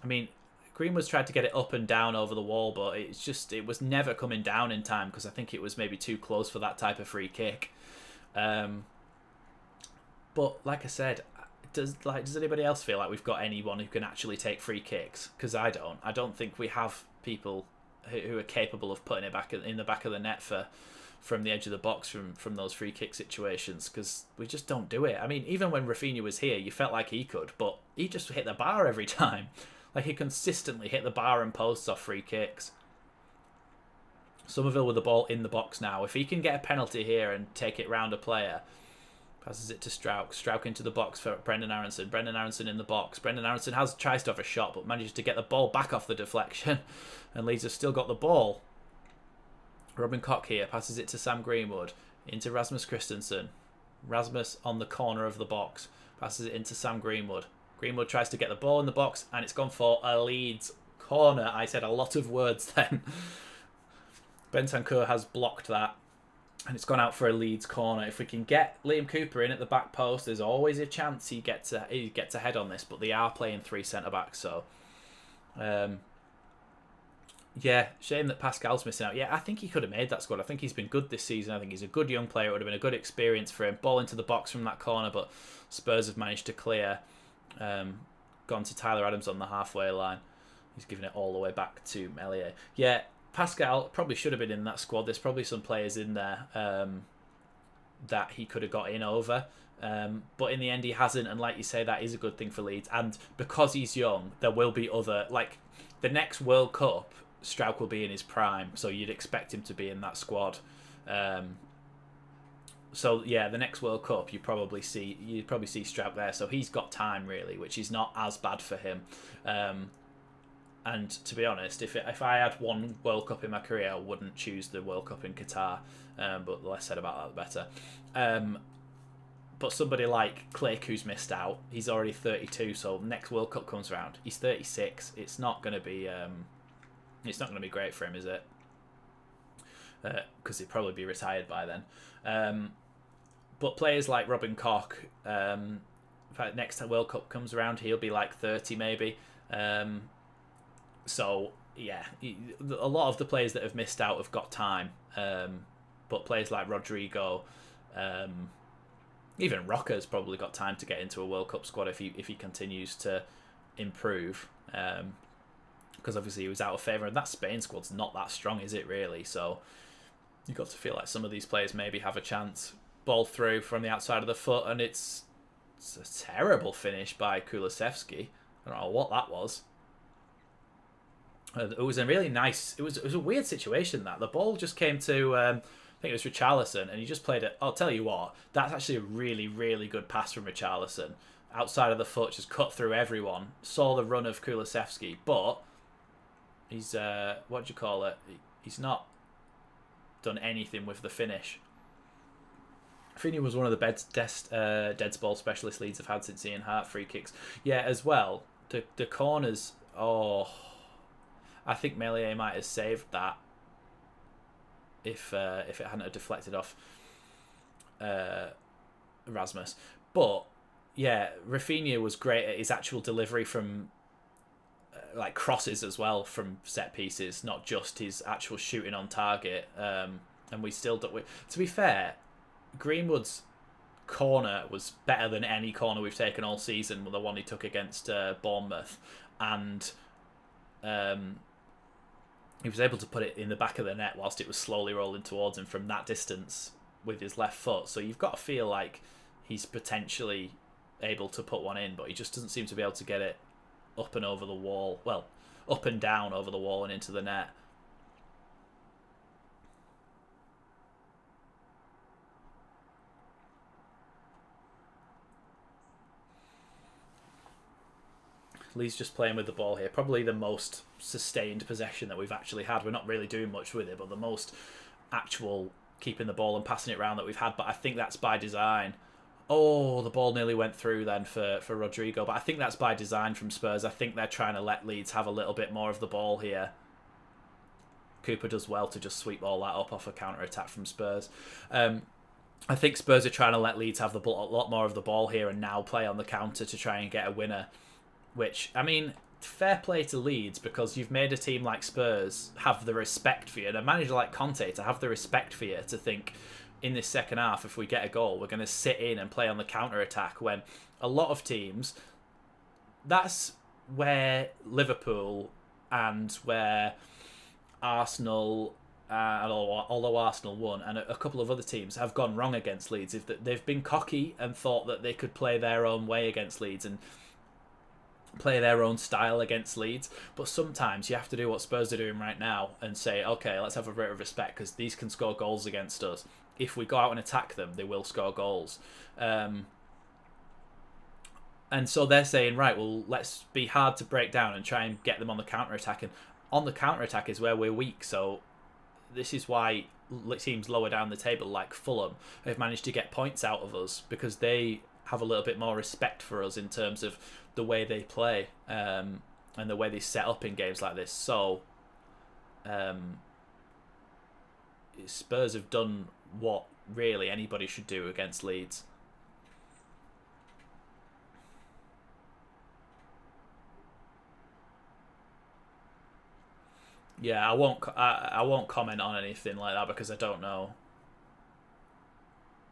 [SPEAKER 1] I mean, Greenwood's tried to get it up and down over the wall, but it was never coming down in time because I think it was maybe too close for that type of free kick. But like I said, does anybody else feel like we've got anyone who can actually take free kicks? Because I don't. I don't think we have people who are capable of putting it back in the back of the net from the edge of the box from those free kick situations, because we just don't do it. I mean, even when Rafinha was here, you felt like he could, but he just hit the bar every time. Like, he consistently hit the bar and posts off free kicks. Somerville with the ball in the box now. If he can get a penalty here and take it round a player, passes it to Strauch. Strauch into the box for Brendan Aronson. Brendan Aronson in the box. Brendan Aronson tries to have a shot, but manages to get the ball back off the deflection. And Leeds have still got the ball. Robin Koch here passes it to Sam Greenwood. Into Rasmus Christensen. Rasmus on the corner of the box. Passes it into Sam Greenwood. Greenwood tries to get the ball in the box, and it's gone for a Leeds corner. I said a lot of words then. Bentancur has blocked that, and it's gone out for a Leeds corner. If we can get Liam Cooper in at the back post, there's always a chance he gets ahead on this, but they are playing 3 centre-backs, so... yeah, shame that Pascal's missing out. Yeah, I think he could have made that squad. I think he's been good this season. I think he's a good young player. It would have been a good experience for him. Ball into the box from that corner, but Spurs have managed to clear. Gone to Tyler Adams on the halfway line. He's given it all the way back to Meslier. Yeah, Pascal probably should have been in that squad. There's probably some players in there that he could have got in over. But in the end, he hasn't. And like you say, that is a good thing for Leeds. And because he's young, there will be other... Like, the next World Cup, Strauch will be in his prime. So you'd expect him to be in that squad. So yeah, the next World Cup you'd probably see Strauch there. So he's got time really, which is not as bad for him. And to be honest, if I had one World Cup in my career, I wouldn't choose the World Cup in Qatar. But the less said about that, the better. But somebody like Click, who's missed out, he's already 32. So next World Cup comes around, he's 36. It's not going to be great for him, is it? Because he'd probably be retired by then. But players like Robin Koch, in fact, next time World Cup comes around, he'll be like 30 maybe. So, yeah, a lot of the players that have missed out have got time. But players like Rodrigo, even Rocker's probably got time to get into a World Cup squad if he continues to improve. Because obviously he was out of favour, and that Spain squad's not that strong, is it really? So you've got to feel like some of these players maybe have a chance. Ball through from the outside of the foot, and it's a terrible finish by Kulusevski. I don't know what that was. It was a really nice... It was a weird situation, that. The ball just came to... I think it was Richarlison, and he just played it... I'll tell you what, that's actually a really, really good pass from Richarlison. Outside of the foot, just cut through everyone. Saw the run of Kulusevski, but he's... what do you call it? He's not done anything with the finish. Rafinha was one of the dead ball specialists Leeds have had since Ian Hart free kicks. Yeah, as well, the corners... Oh... I think Meslier might have saved that if it hadn't have deflected off Rasmus. But yeah, Rafinha was great at his actual delivery from like crosses as well from set pieces, not just his actual shooting on target. And we still don't. To be fair, Greenwood's corner was better than any corner we've taken all season. The one he took against Bournemouth, and he was able to put it in the back of the net whilst it was slowly rolling towards him from that distance with his left foot. So you've got to feel like he's potentially able to put one in, but he just doesn't seem to be able to get it up and over the wall. Well, up and down over the wall and into the net. Lee's just playing with the ball here. Probably the most sustained possession that we've actually had. We're not really doing much with it, but the most actual keeping the ball and passing it around that we've had. But I think that's by design. Oh, the ball nearly went through then for Rodrigo. But I think that's by design from Spurs. I think they're trying to let Leeds have a little bit more of the ball here. Cooper does well to just sweep all that up off a counter-attack from Spurs. I think Spurs are trying to let Leeds have a lot more of the ball here and now play on the counter to try and get a winner. Which, I mean, fair play to Leeds, because you've made a team like Spurs have the respect for you, and a manager like Conte to have the respect for you to think, in this second half, if we get a goal, we're going to sit in and play on the counter-attack when a lot of teams, that's where Liverpool and where Arsenal, although Arsenal won, and a couple of other teams have gone wrong against Leeds. If they've been cocky and thought that they could play their own way against Leeds and play their own style against Leeds, but sometimes you have to do what Spurs are doing right now and say, okay, let's have a bit of respect because these can score goals against us. If we go out and attack them, they will score goals. And so they're saying, right, well, let's be hard to break down and try and get them on the counter-attack. And on the counter-attack is where we're weak, so this is why teams lower down the table like Fulham have managed to get points out of us, because they have a little bit more respect for us in terms of the way they play and the way they set up in games like this. So Spurs have done what really anybody should do against Leeds. Yeah, I won't comment on anything like that because I don't know.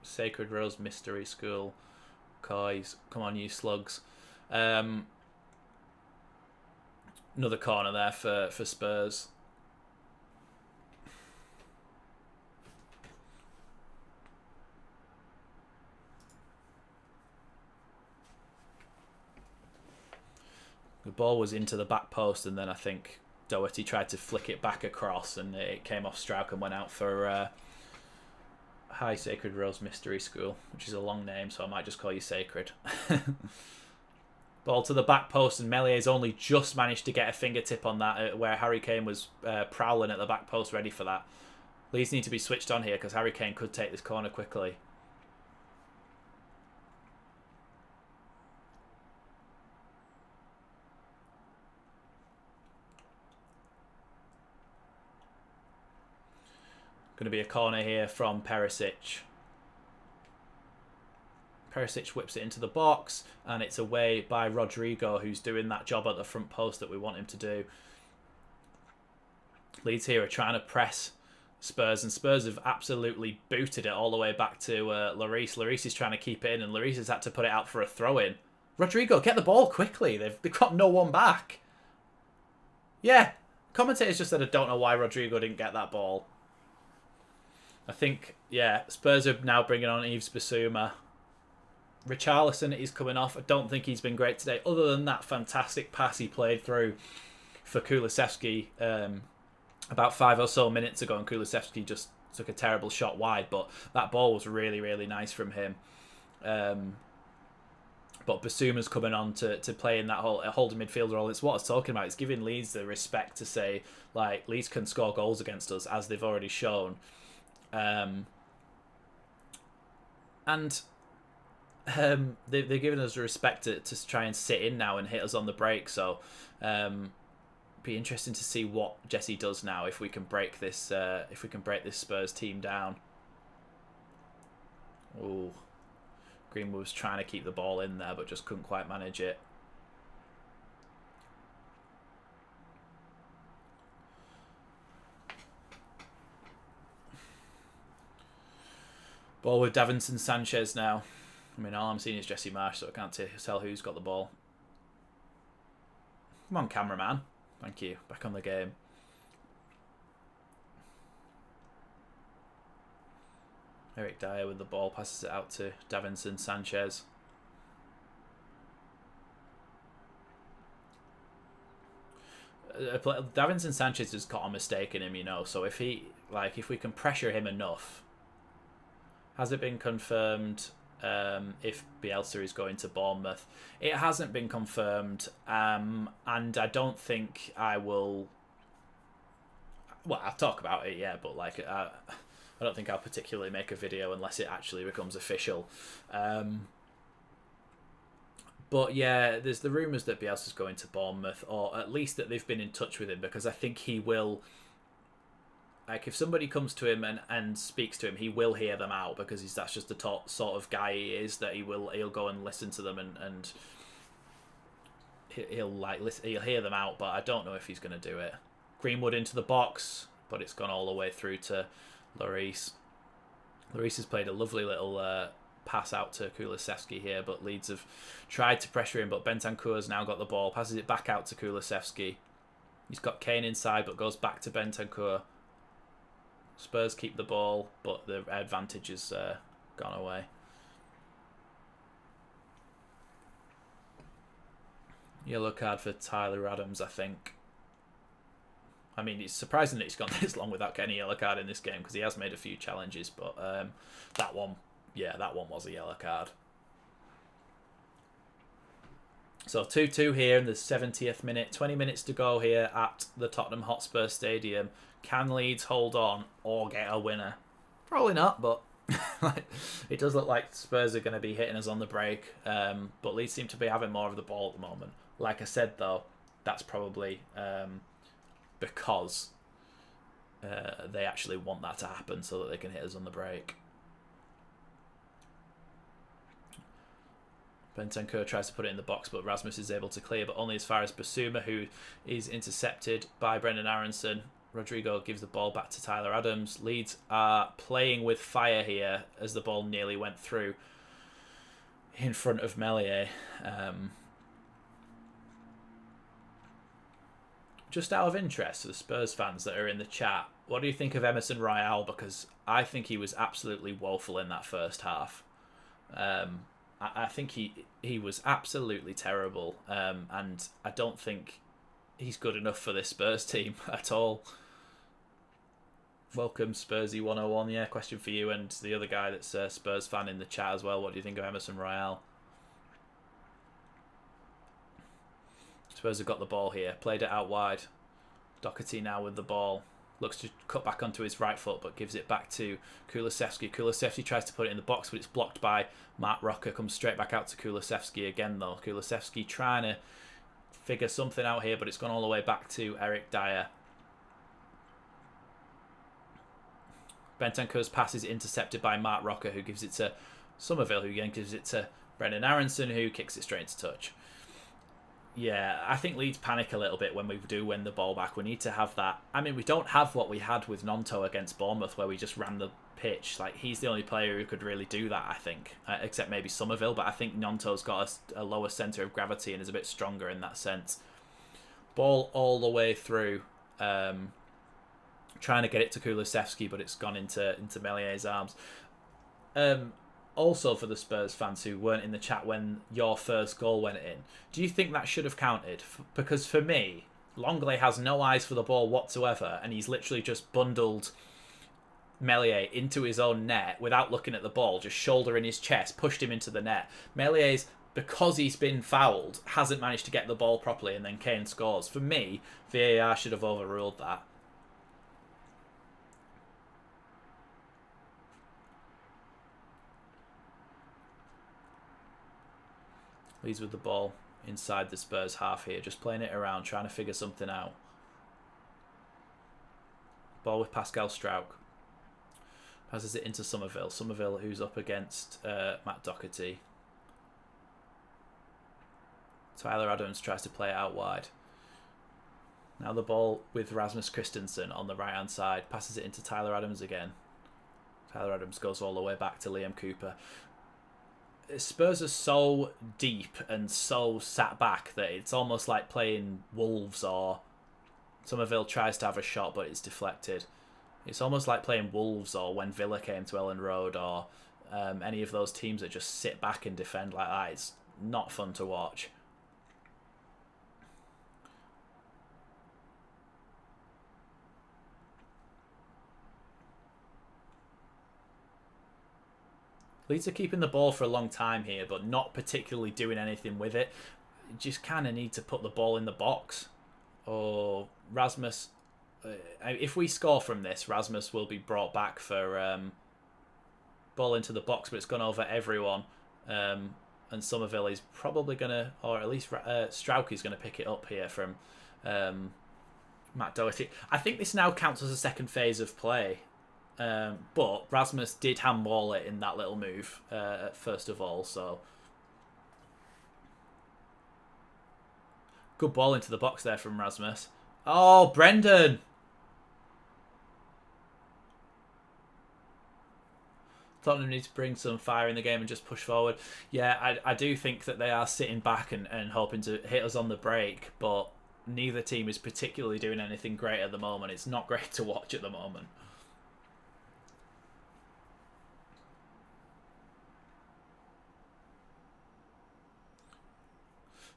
[SPEAKER 1] Sacred Rose Mystery School, Coys, come on you slugs. Another corner there for Spurs. The ball was into the back post, and then I think Doherty tried to flick it back across, and it came off Strauch and went out for Hi Sacred Rose Mystery School, which is a long name, so I might just call you Sacred. Ball to the back post, and Mellier's only just managed to get a fingertip on that, where Harry Kane was prowling at the back post ready for that. Leeds need to be switched on here because Harry Kane could take this corner quickly. Going to be a corner here from Perisic. Perisic whips it into the box, and it's away by Rodrigo, who's doing that job at the front post that we want him to do. Leeds here are trying to press Spurs, and Spurs have absolutely booted it all the way back to Lloris. Lloris is trying to keep it in, and Lloris has had to put it out for a throw-in. Rodrigo, get the ball quickly. They've got no one back. Yeah, commentators just said I don't know why Rodrigo didn't get that ball. I think, yeah, Spurs are now bringing on Yves Bissouma. Richarlison is coming off. I don't think he's been great today, other than that fantastic pass he played through for Kulusevski about 5 or so minutes ago, and Kulusevski just took a terrible shot wide, but that ball was really, really nice from him. But Bissouma's coming on to play in that holding midfielder role. It's what I was talking about. It's giving Leeds the respect to say, like, Leeds can score goals against us, as they've already shown. And they've given us the respect to try and sit in now and hit us on the break. So be interesting to see what Jesse does now if we can break this Spurs team down. Ooh, Greenwood was trying to keep the ball in there but just couldn't quite manage it. Ball with Davinson Sanchez now. I mean, all I'm seeing is Jesse Marsh, so I can't tell who's got the ball. Come on, cameraman. Thank you. Back on the game. Eric Dyer with the ball, passes it out to Davinson Sanchez. Davinson Sanchez has got a mistake in him, you know, so if we can pressure him enough. Has it been confirmed if Bielsa is going to Bournemouth? It hasn't been confirmed, and I don't think I will... Well, I'll talk about it, yeah, but like I don't think I'll particularly make a video unless it actually becomes official. But yeah, there's the rumours that Bielsa's going to Bournemouth, or at least that they've been in touch with him, because I think he will... Like, if somebody comes to him and speaks to him, he will hear them out, because that's just the sort of guy he is, that he'll go and listen to them and he'll hear them out. But I don't know if he's going to do it. Greenwood into the box, but it's gone all the way through to Lloris. Lloris has played a lovely little pass out to Kulusevski here, but Leeds have tried to pressure him, but Bentancur has now got the ball, passes it back out to Kulusevski. He's got Kane inside, but goes back to Bentancur. Spurs keep the ball, but the advantage has gone away. Yellow card for Tyler Adams, I think. I mean, it's surprising that he's gone this long without getting a yellow card in this game, because he has made a few challenges, but that one was a yellow card. So 2-2 here in the 70th minute. 20 minutes to go here at the Tottenham Hotspur Stadium. Can Leeds hold on or get a winner? Probably not, but it does look like Spurs are going to be hitting us on the break. But Leeds seem to be having more of the ball at the moment. Like I said, though, that's probably because they actually want that to happen so that they can hit us on the break. Bentancur tries to put it in the box, but Rasmus is able to clear, but only as far as Basuma, who is intercepted by Brendan Aronson. Rodrigo gives the ball back to Tyler Adams. Leeds are playing with fire here as the ball nearly went through in front of Meslier. Just out of interest to the Spurs fans that are in the chat, what do you think of Emerson Royal? Because I think he was absolutely woeful in that first half. I think he was absolutely terrible, and I don't think he's good enough for this Spurs team at all. Welcome, Spursy 101. Yeah, question for you and the other guy that's a Spurs fan in the chat as well. What do you think of Emerson Royal? Spurs have got the ball here. Played it out wide. Doherty now with the ball. Looks to cut back onto his right foot, but gives it back to Kulusevski. Kulusevski tries to put it in the box, but it's blocked by Mark Rocker. Comes straight back out to Kulusevski again, though. Kulusevski trying to figure something out here, but it's gone all the way back to Eric Dyer. Bentancur's pass is intercepted by Mark Rocker, who gives it to Somerville, who again gives it to Brendan Aronson, who kicks it straight into touch. Yeah, I think Leeds panic a little bit when we do win the ball back. We need to have that. I mean, we don't have what we had with Gnonto against Bournemouth, where we just ran the pitch. Like, he's the only player who could really do that, I think, except maybe Somerville. But I think Gnonto's got a lower centre of gravity and is a bit stronger in that sense. Ball all the way through, trying to get it to Kulusevski, but it's gone into Meslier's arms. Also, for the Spurs fans who weren't in the chat when your first goal went in, do you think that should have counted? Because for me, Longley has no eyes for the ball whatsoever, and he's literally just bundled Meslier into his own net without looking at the ball, just shoulder in his chest, pushed him into the net. Meslier's, because he's been fouled, hasn't managed to get the ball properly, and then Kane scores. For me, VAR should have overruled that. Leeds with the ball inside the Spurs half here, just playing it around, trying to figure something out. Ball with Pascal Struijk. Passes it into Somerville. Somerville, who's up against Matt Doherty. Tyler Adams tries to play it out wide. Now the ball with Rasmus Christensen on the right-hand side. Passes it into Tyler Adams again. Tyler Adams goes all the way back to Liam Cooper. Spurs are so deep and so sat back that it's almost like playing Wolves, or Somerville tries to have a shot but it's deflected. It's almost like playing Wolves, or when Villa came to Ellen Road, or any of those teams that just sit back and defend like that. It's not fun to watch. Leeds are keeping the ball for a long time here, but not particularly doing anything with it. You just kind of need to put the ball in the box. Or Rasmus, if we score from this, Rasmus will be brought back for ball into the box, but it's gone over everyone. And Somerville is probably going to, or at least Struijk is going to pick it up here from Matt Doherty. I think this now counts as a second phase of play. But Rasmus did handball it in that little move, first of all, so. Good ball into the box there from Rasmus. Oh, Brendan! Tottenham need to bring some fire in the game and just push forward. Yeah, I do think that they are sitting back and hoping to hit us on the break, but neither team is particularly doing anything great at the moment. It's not great to watch at the moment.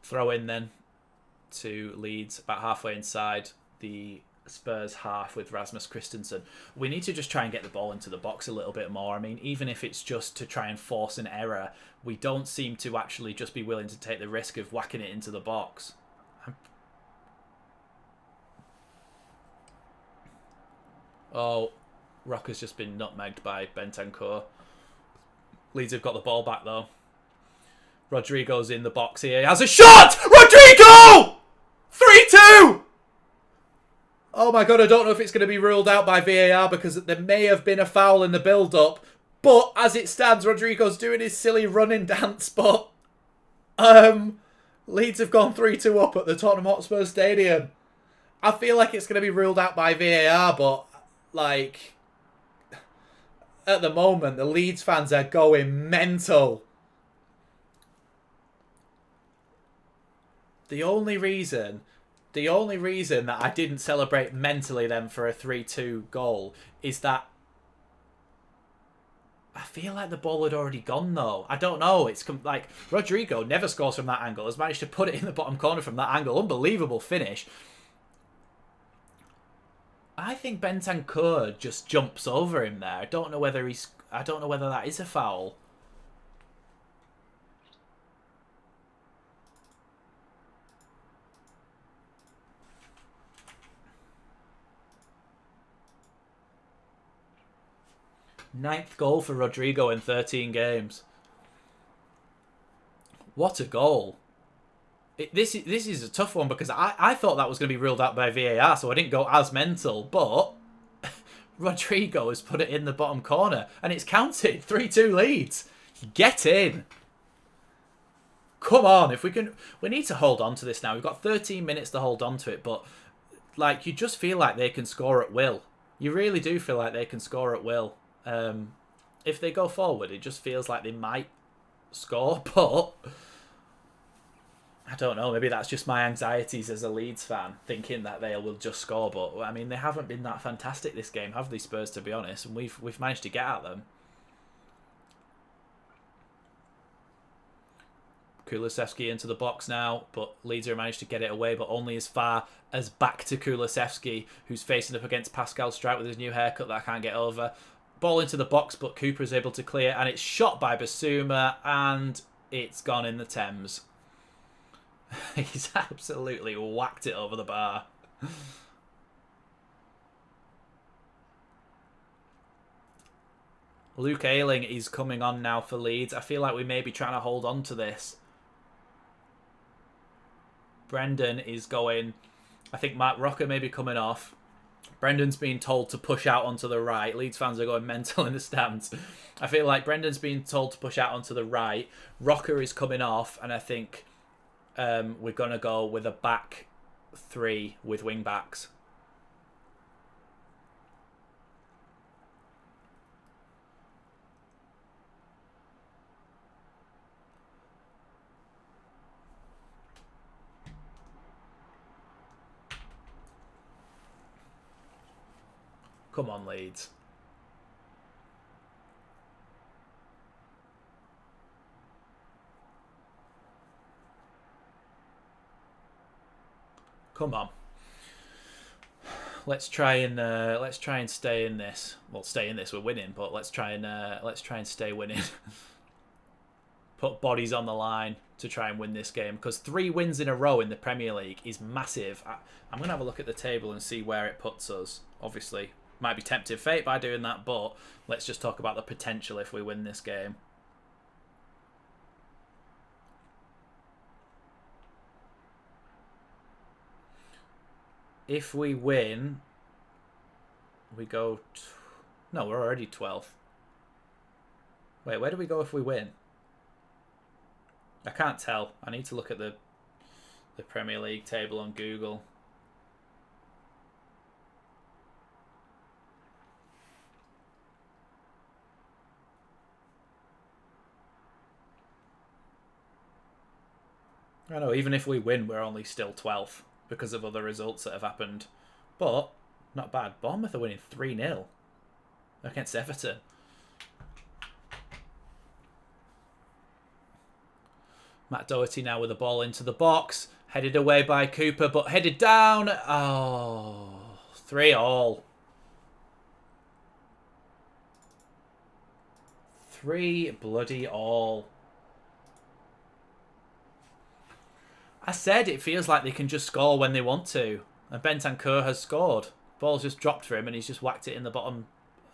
[SPEAKER 1] Throw in then to Leeds, about halfway inside the Spurs half with Rasmus Christensen. We need to just try and get the ball into the box a little bit more. I mean, even if it's just to try and force an error, we don't seem to actually just be willing to take the risk of whacking it into the box. Oh, Rocker's just been nutmegged by Bentancur. Leeds have got the ball back though. Rodrigo's in the box here. He has a shot! Rodrigo! 3-2! Oh my god, I don't know if it's going to be ruled out by VAR because there may have been a foul in the build-up. But as it stands, Rodrigo's doing his silly running dance. But Leeds have gone 3-2 up at the Tottenham Hotspur Stadium. I feel like it's going to be ruled out by VAR, but like at the moment, the Leeds fans are going mental. The only reason that I didn't celebrate mentally then for a 3-2 goal is that I feel like the ball had already gone though. I don't know. It's like Rodrigo never scores from that angle. Has managed to put it in the bottom corner from that angle. Unbelievable finish. I think Bentancur just jumps over him there. I don't know whether that is a foul. Ninth goal for Rodrigo in 13 games. What a goal. This is a tough one because I thought that was going to be ruled out by VAR, so I didn't go as mental. But Rodrigo has put it in the bottom corner, and it's counted. 3-2 Leeds. Get in. Come on. If we can... We need to hold on to this now. We've got 13 minutes to hold on to it, but like you just feel like they can score at will. You really do feel like they can score at will. If they go forward, it just feels like they might score, but I don't know. Maybe that's just my anxieties as a Leeds fan, thinking that they will just score. But I mean, they haven't been that fantastic this game, have they, Spurs? To be honest, and we've managed to get at them. Kulusevski into the box now, but Leeds have managed to get it away, but only as far as back to Kulusevski, who's facing up against Pascal Struijk with his new haircut that I can't get over. Ball into the box, but Cooper is able to clear, and it's shot by Basuma, and it's gone in the Thames. He's absolutely whacked it over the bar. Luke Ayling is coming on now for Leeds. I feel like we may be trying to hold on to this. Brendan is going... I think Mark Rocker may be coming off. Brendan's being told to push out onto the right. Leeds fans are going mental in the stands. I feel like Brendan's being told to push out onto the right. Rocker is coming off, and I think we're going to go with a back three with wing backs. Come on, Leeds. Come on. Let's try and stay in this. Well, stay in this. We're winning, but let's try and stay winning. Put bodies on the line to try and win this game, because 3 wins in a row in the Premier League is massive. I'm gonna have a look at the table and see where it puts us. Obviously, might be tempted fate by doing that, but let's just talk about the potential if we win this game. If we win, we go... No, we're already 12th. Wait, where do we go if we win? I can't tell. I need to look at the Premier League table on Google. I know, even if we win, we're only still 12th because of other results that have happened. But, not bad. Bournemouth are winning 3-0 against Everton. Matt Doherty now with the ball into the box. Headed away by Cooper, but headed down. Oh, 3-3. 3-all. I said it feels like they can just score when they want to. And Bentancur has scored. Ball's just dropped for him and he's just whacked it in the bottom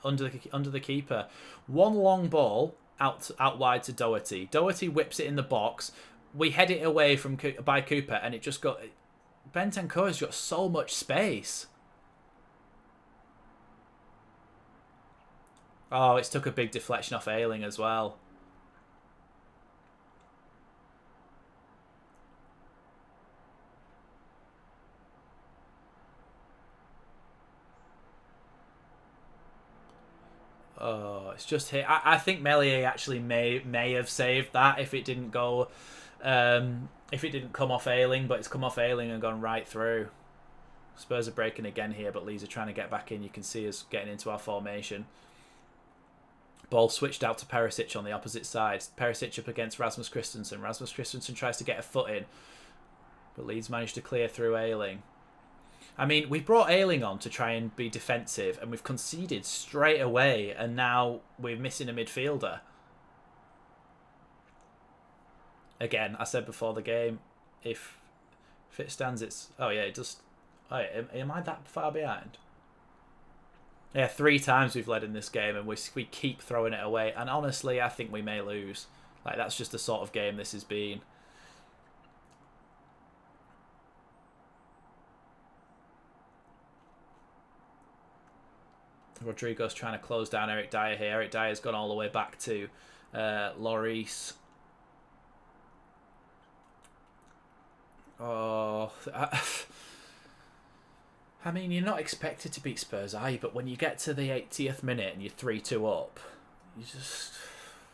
[SPEAKER 1] under the keeper. One long ball out wide to Doherty. Doherty whips it in the box. We head it away by Cooper and it just got... Bentancur has got so much space. Oh, it's took a big deflection off Ayling as well. Oh, it's just hit. I think Meslier actually may have saved that if it didn't go, if it didn't come off Ayling, but it's come off Ayling and gone right through. Spurs are breaking again here, but Leeds are trying to get back in. You can see us getting into our formation. Ball switched out to Perisic on the opposite side. Perisic up against Rasmus Christensen. Rasmus Christensen tries to get a foot in, but Leeds managed to clear through Ayling. I mean, we brought Ayling on to try and be defensive, and we've conceded straight away, and now we're missing a midfielder. Again, I said before the game, if it stands, it's... Oh, yeah, it just... Oh, yeah, am I that far behind? Yeah, 3 times we've led in this game, and we keep throwing it away. And honestly, I think we may lose. Like, that's just the sort of game this has been. Rodrigo's trying to close down Eric Dyer here. Eric Dyer's gone all the way back to Lloris. Oh, I mean, you're not expected to beat Spurs, are you? But when you get to the 80th minute and you're 3-2 up, you just...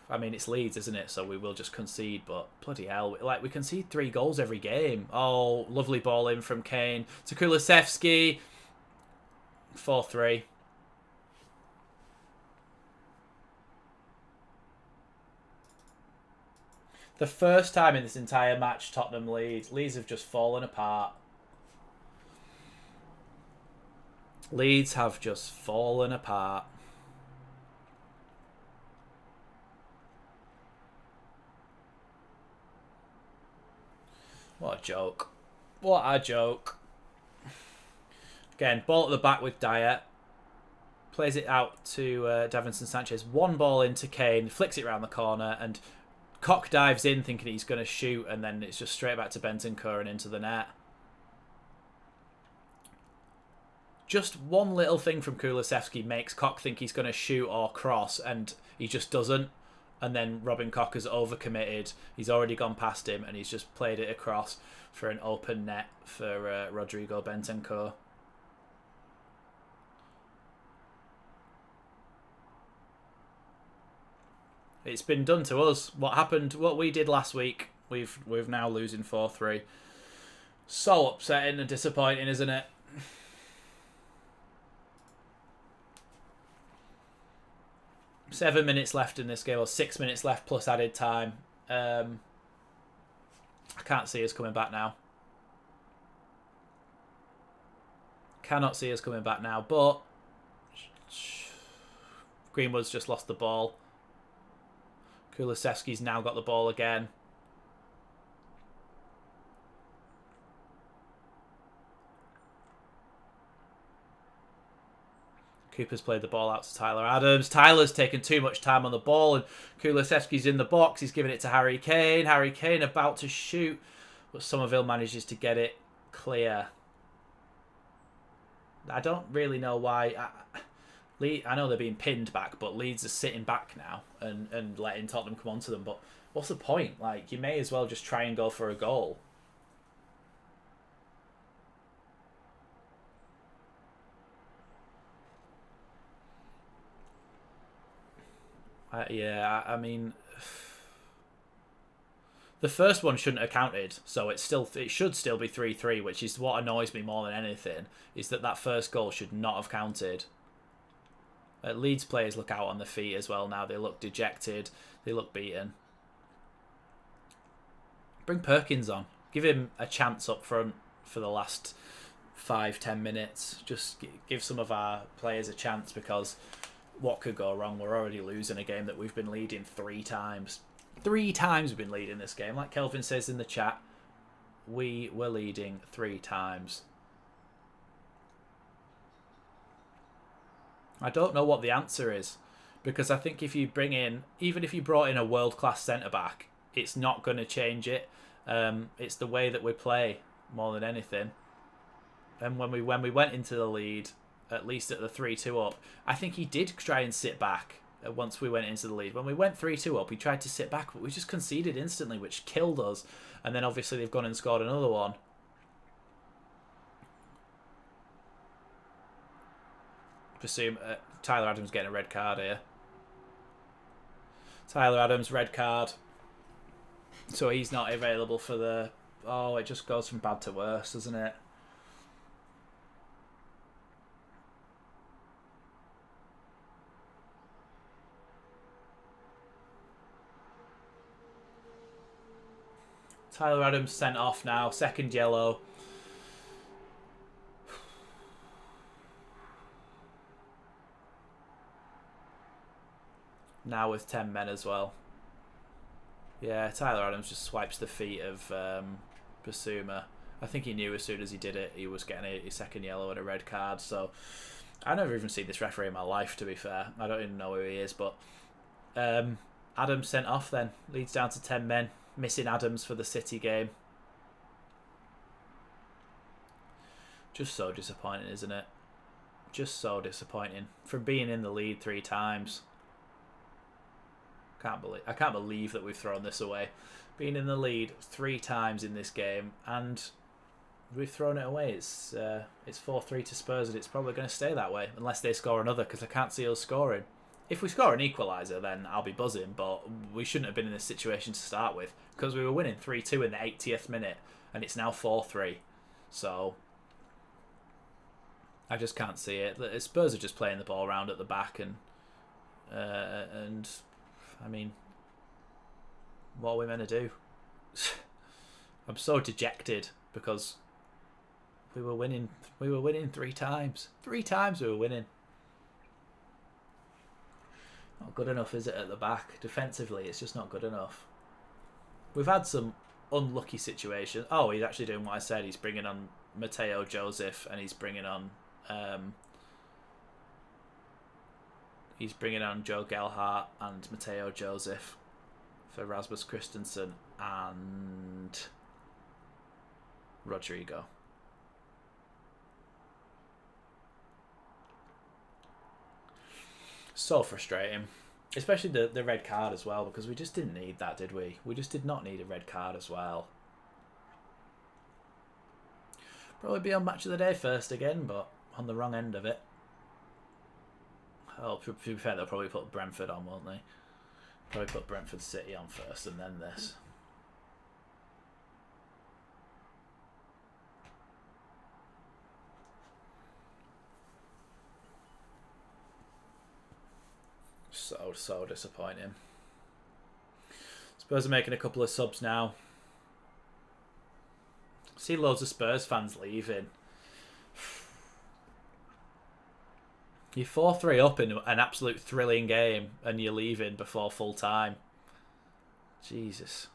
[SPEAKER 1] I mean, it's Leeds, isn't it? So we will just concede, but bloody hell. Like, we concede 3 goals every game. Oh, lovely ball in from Kane to Kulusevski. 4-3. The first time in this entire match, Tottenham Leeds. Leeds have just fallen apart. Leeds have just fallen apart. What a joke. What a joke. Again, ball at the back with Dyer. Plays it out to Davinson Sanchez. One ball into Kane. Flicks it around the corner and Koch dives in thinking he's going to shoot, and then it's just straight back to Bentancur and into the net. Just one little thing from Kulusevski makes Koch think he's going to shoot or cross, and he just doesn't. And then Robin Koch has overcommitted. He's already gone past him, and he's just played it across for an open net for Rodrigo Bentancur. It's been done to us. What happened? What we did last week, we've now losing 4-3. So upsetting and disappointing, isn't it? Seven minutes left in this game, or 6 minutes left plus added time. I can't see us coming back now. Cannot see us coming back now, but Greenwood's just lost the ball. Kulusevski's now got the ball again. Cooper's played the ball out to Tyler Adams. Tyler's taken too much time on the ball, and Kulusevski's in the box. He's giving it to Harry Kane. Harry Kane about to shoot, but Somerville manages to get it clear. I don't really know why. I know they're being pinned back, but Leeds are sitting back now and letting Tottenham come onto them. But what's the point? Like, you may as well just try and go for a goal. Yeah, I mean, The first one shouldn't have counted, so it should still be 3-3, which is what annoys me more than anything, is that first goal should not have counted. Leeds players look out on the feet as well now. They look dejected. They look beaten. Bring Perkins on. Give him a chance up front for the last 5-10 minutes. Just give some of our players a chance, because what could go wrong? We're already losing a game that we've been leading 3 times. 3 times we've been leading this game. Like Kelvin says in the chat, we were leading 3 times. I don't know what the answer is, because I think if you bring in, even if you brought in a world-class centre-back, it's not going to change it. It's the way that we play more than anything. And when we went into the lead, at least at the 3-2 up, I think he did try and sit back once we went into the lead. When we went 3-2 up, he tried to sit back, but we just conceded instantly, which killed us. And then obviously they've gone and scored another one. Presume Tyler Adams getting a red card here. Tyler Adams, red card. So he's not available for the... Oh, it just goes from bad to worse, doesn't it? Tyler Adams sent off now. Second yellow. Now with 10 men as well. Yeah, Tyler Adams just swipes the feet of Basuma. I think he knew as soon as he did it, he was getting a second yellow and a red card. So I've never even seen this referee in my life, to be fair. I don't even know who he is. But Adams sent off then. Leads down to 10 men. Missing Adams for the City game. Just so disappointing, isn't it? Just so disappointing. From being in the lead 3 times. I can't believe that we've thrown this away. Being in the lead 3 times in this game, and we've thrown it away. It's 4-3 to Spurs, and it's probably going to stay that way unless they score another, because I can't see us scoring. If we score an equaliser, then I'll be buzzing, but we shouldn't have been in this situation to start with, because we were winning 3-2 in the 80th minute, and it's now 4-3. So I just can't see it. The Spurs are just playing the ball around at the back, and I mean, what are we meant to do? I'm so dejected, because we were winning 3 times. 3 times we were winning. Not good enough, is it, at the back? Defensively, it's just not good enough. We've had some unlucky situations. Oh, he's actually doing what I said. He's bringing on Mateo Joseph, and he's bringing on Joe Gelhardt and Mateo Joseph for Rasmus Christensen and Rodrigo. So frustrating. Especially the red card as well, because we just didn't need that, did we? We just did not need a red card as well. Probably be on Match of the Day first again, but on the wrong end of it. Oh, to be fair, they'll probably put Brentford on, won't they? Probably put Brentford City on first and then this. So disappointing. Spurs are making a couple of subs now. See loads of Spurs fans leaving. You're 4-3 up in an absolute thrilling game, and you're leaving before full time. Jesus.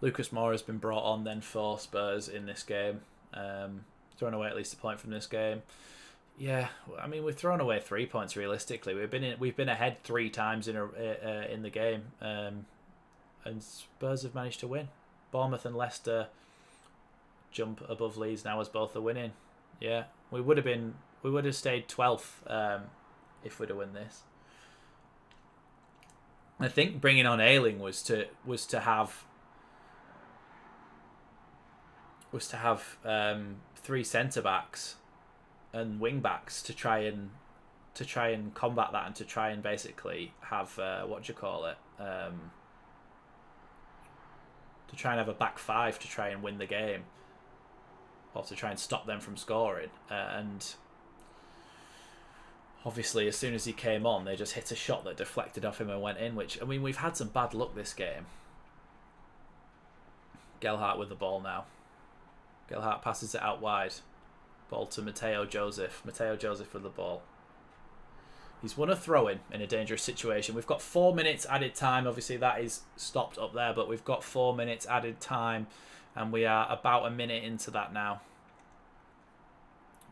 [SPEAKER 1] Lucas Moura has been brought on then for Spurs in this game. Thrown away at least a point from this game. Yeah, I mean, we've thrown away 3 points realistically. We've been ahead 3 times in the game. And Spurs have managed to win. Bournemouth and Leicester jump above Leeds now as both are winning. Yeah, we would have stayed 12th if we'd have won this. I think bringing on Ayling was to have 3 centre backs and wing backs to try and combat that, and to try and basically have to try and have a back five to try and win the game, or to try and stop them from scoring. And obviously, as soon as he came on, they just hit a shot that deflected off him and went in, which, I mean, we've had some bad luck this game. Gelhardt with the ball now. Gelhardt passes it out wide. Ball to Mateo Joseph. Mateo Joseph with the ball. He's won a throw-in a dangerous situation. We've got 4 minutes added time. Obviously, that is stopped up there, but we've got 4 minutes added time, and we are about a minute into that now.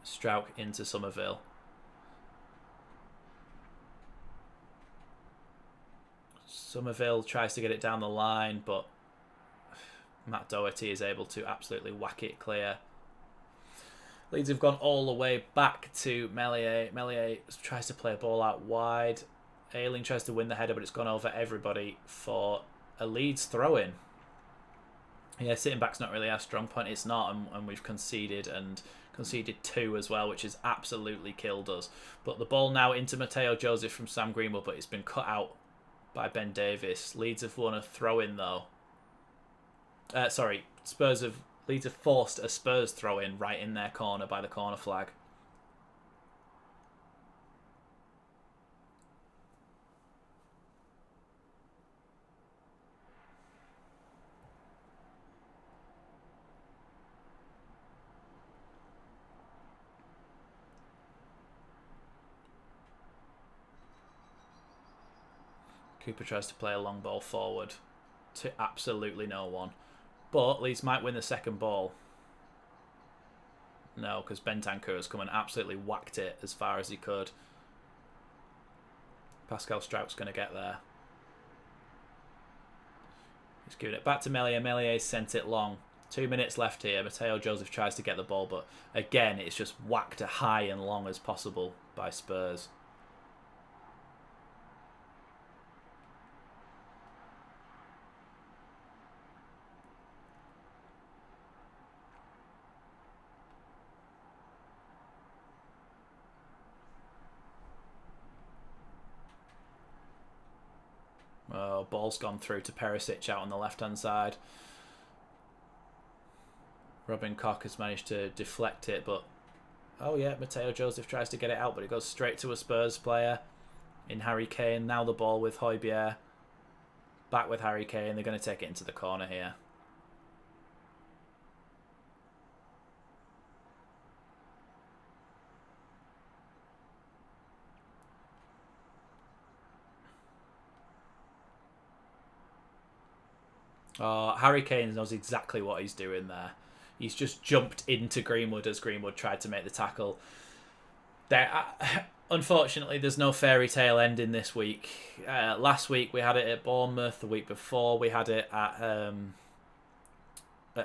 [SPEAKER 1] Strauch into Somerville. Somerville tries to get it down the line, but Matt Doherty is able to absolutely whack it clear. Leeds have gone all the way back to Meslier. Meslier tries to play a ball out wide. Ayling tries to win the header, but it's gone over everybody for a Leeds throw-in. Yeah, sitting back's not really our strong point. It's not, and we've conceded, and conceded 2 as well, which has absolutely killed us. But the ball now into Mateo Joseph from Sam Greenwood, but it's been cut out by Ben Davies. Leeds have won a throw-in though. Leeds have forced a Spurs throw-in right in their corner by the corner flag. Cooper tries to play a long ball forward to absolutely no one. But Leeds might win the second ball. No, because Bentancur has come and absolutely whacked it as far as he could. Pascal Strauch's going to get there. He's giving it back to Meslier. Meslier sent it long. 2 minutes left here. Mateo Joseph tries to get the ball, but again, it's just whacked as high and long as possible by Spurs. Oh, ball's gone through to Perisic out on the left-hand side. Robin Koch has managed to deflect it, but... Oh yeah, Mateo Joseph tries to get it out, but it goes straight to a Spurs player in Harry Kane. Now the ball with Højbjerg. Back with Harry Kane. They're going to take it into the corner here. Harry Kane knows exactly what he's doing there. He's just jumped into Greenwood as Greenwood tried to make the tackle. Unfortunately, there's no fairy tale ending this week. Last week we had it at Bournemouth. The week before we had it at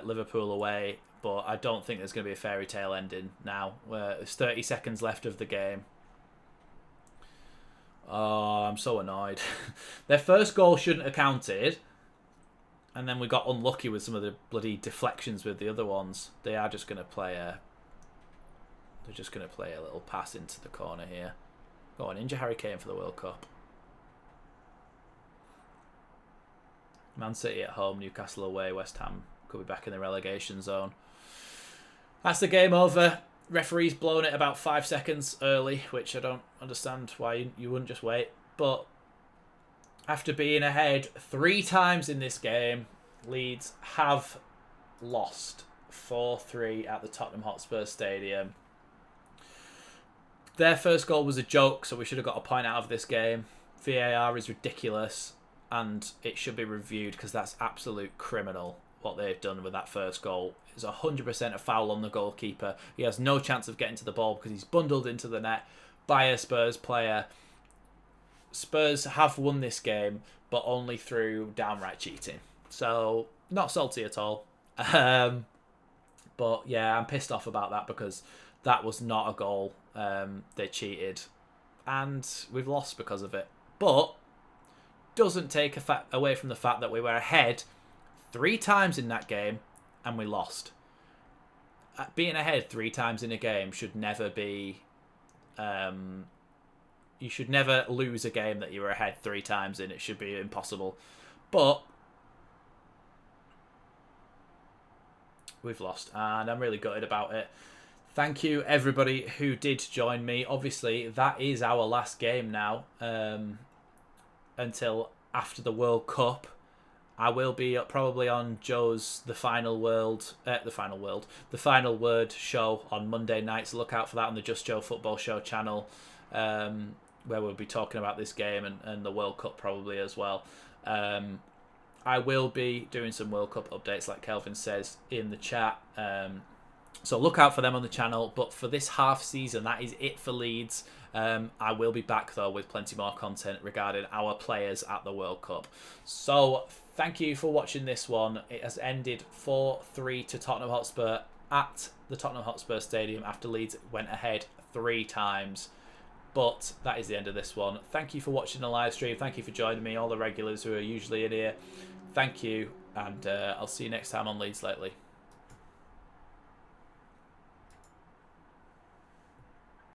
[SPEAKER 1] Liverpool away. But I don't think there's going to be a fairy tale ending now. There's 30 seconds left of the game. Oh, I'm so annoyed. Their first goal shouldn't have counted. And then we got unlucky with some of the bloody deflections with the other ones. They are just going to play a... They're just going to play a little pass into the corner here. Go on, injure Harry Kane for the World Cup. Man City at home, Newcastle away, West Ham could be back in the relegation zone. That's the game over. Referee's blown it about 5 seconds early, which I don't understand why you wouldn't just wait. But... after being ahead 3 times in this game, Leeds have lost 4-3 at the Tottenham Hotspur Stadium. Their first goal was a joke, so we should have got a point out of this game. VAR is ridiculous, and it should be reviewed because that's absolute criminal what they've done with that first goal. It's 100% a foul on the goalkeeper. He has no chance of getting to the ball because he's bundled into the net by a Spurs player. Spurs have won this game, but only through downright cheating. So, not salty at all. But, yeah, I'm pissed off about that because that was not a goal. They cheated. And we've lost because of it. But, doesn't take away from the fact that we were ahead 3 times in that game and we lost. being ahead 3 times in a game should never be. You should never lose a game that you were ahead 3 times in. It should be impossible. But we've lost, and I'm really gutted about it. Thank you, everybody who did join me. Obviously, that is our last game now, until after the World Cup. I will be probably on Joe's The Final Word show on Monday night, so look out for that on the Just Joe Football Show channel, where we'll be talking about this game and the World Cup probably as well. I will be doing some World Cup updates, like Kelvin says in the chat. So look out for them on the channel. But for this half season, that is it for Leeds. I will be back, though, with plenty more content regarding our players at the World Cup. So thank you for watching this one. It has ended 4-3 to Tottenham Hotspur at the Tottenham Hotspur Stadium after Leeds went ahead 3 times. But that is the end of this one. Thank you for watching the live stream. Thank you for joining me, all the regulars who are usually in here. Thank you, and I'll see you next time on Leeds Lately.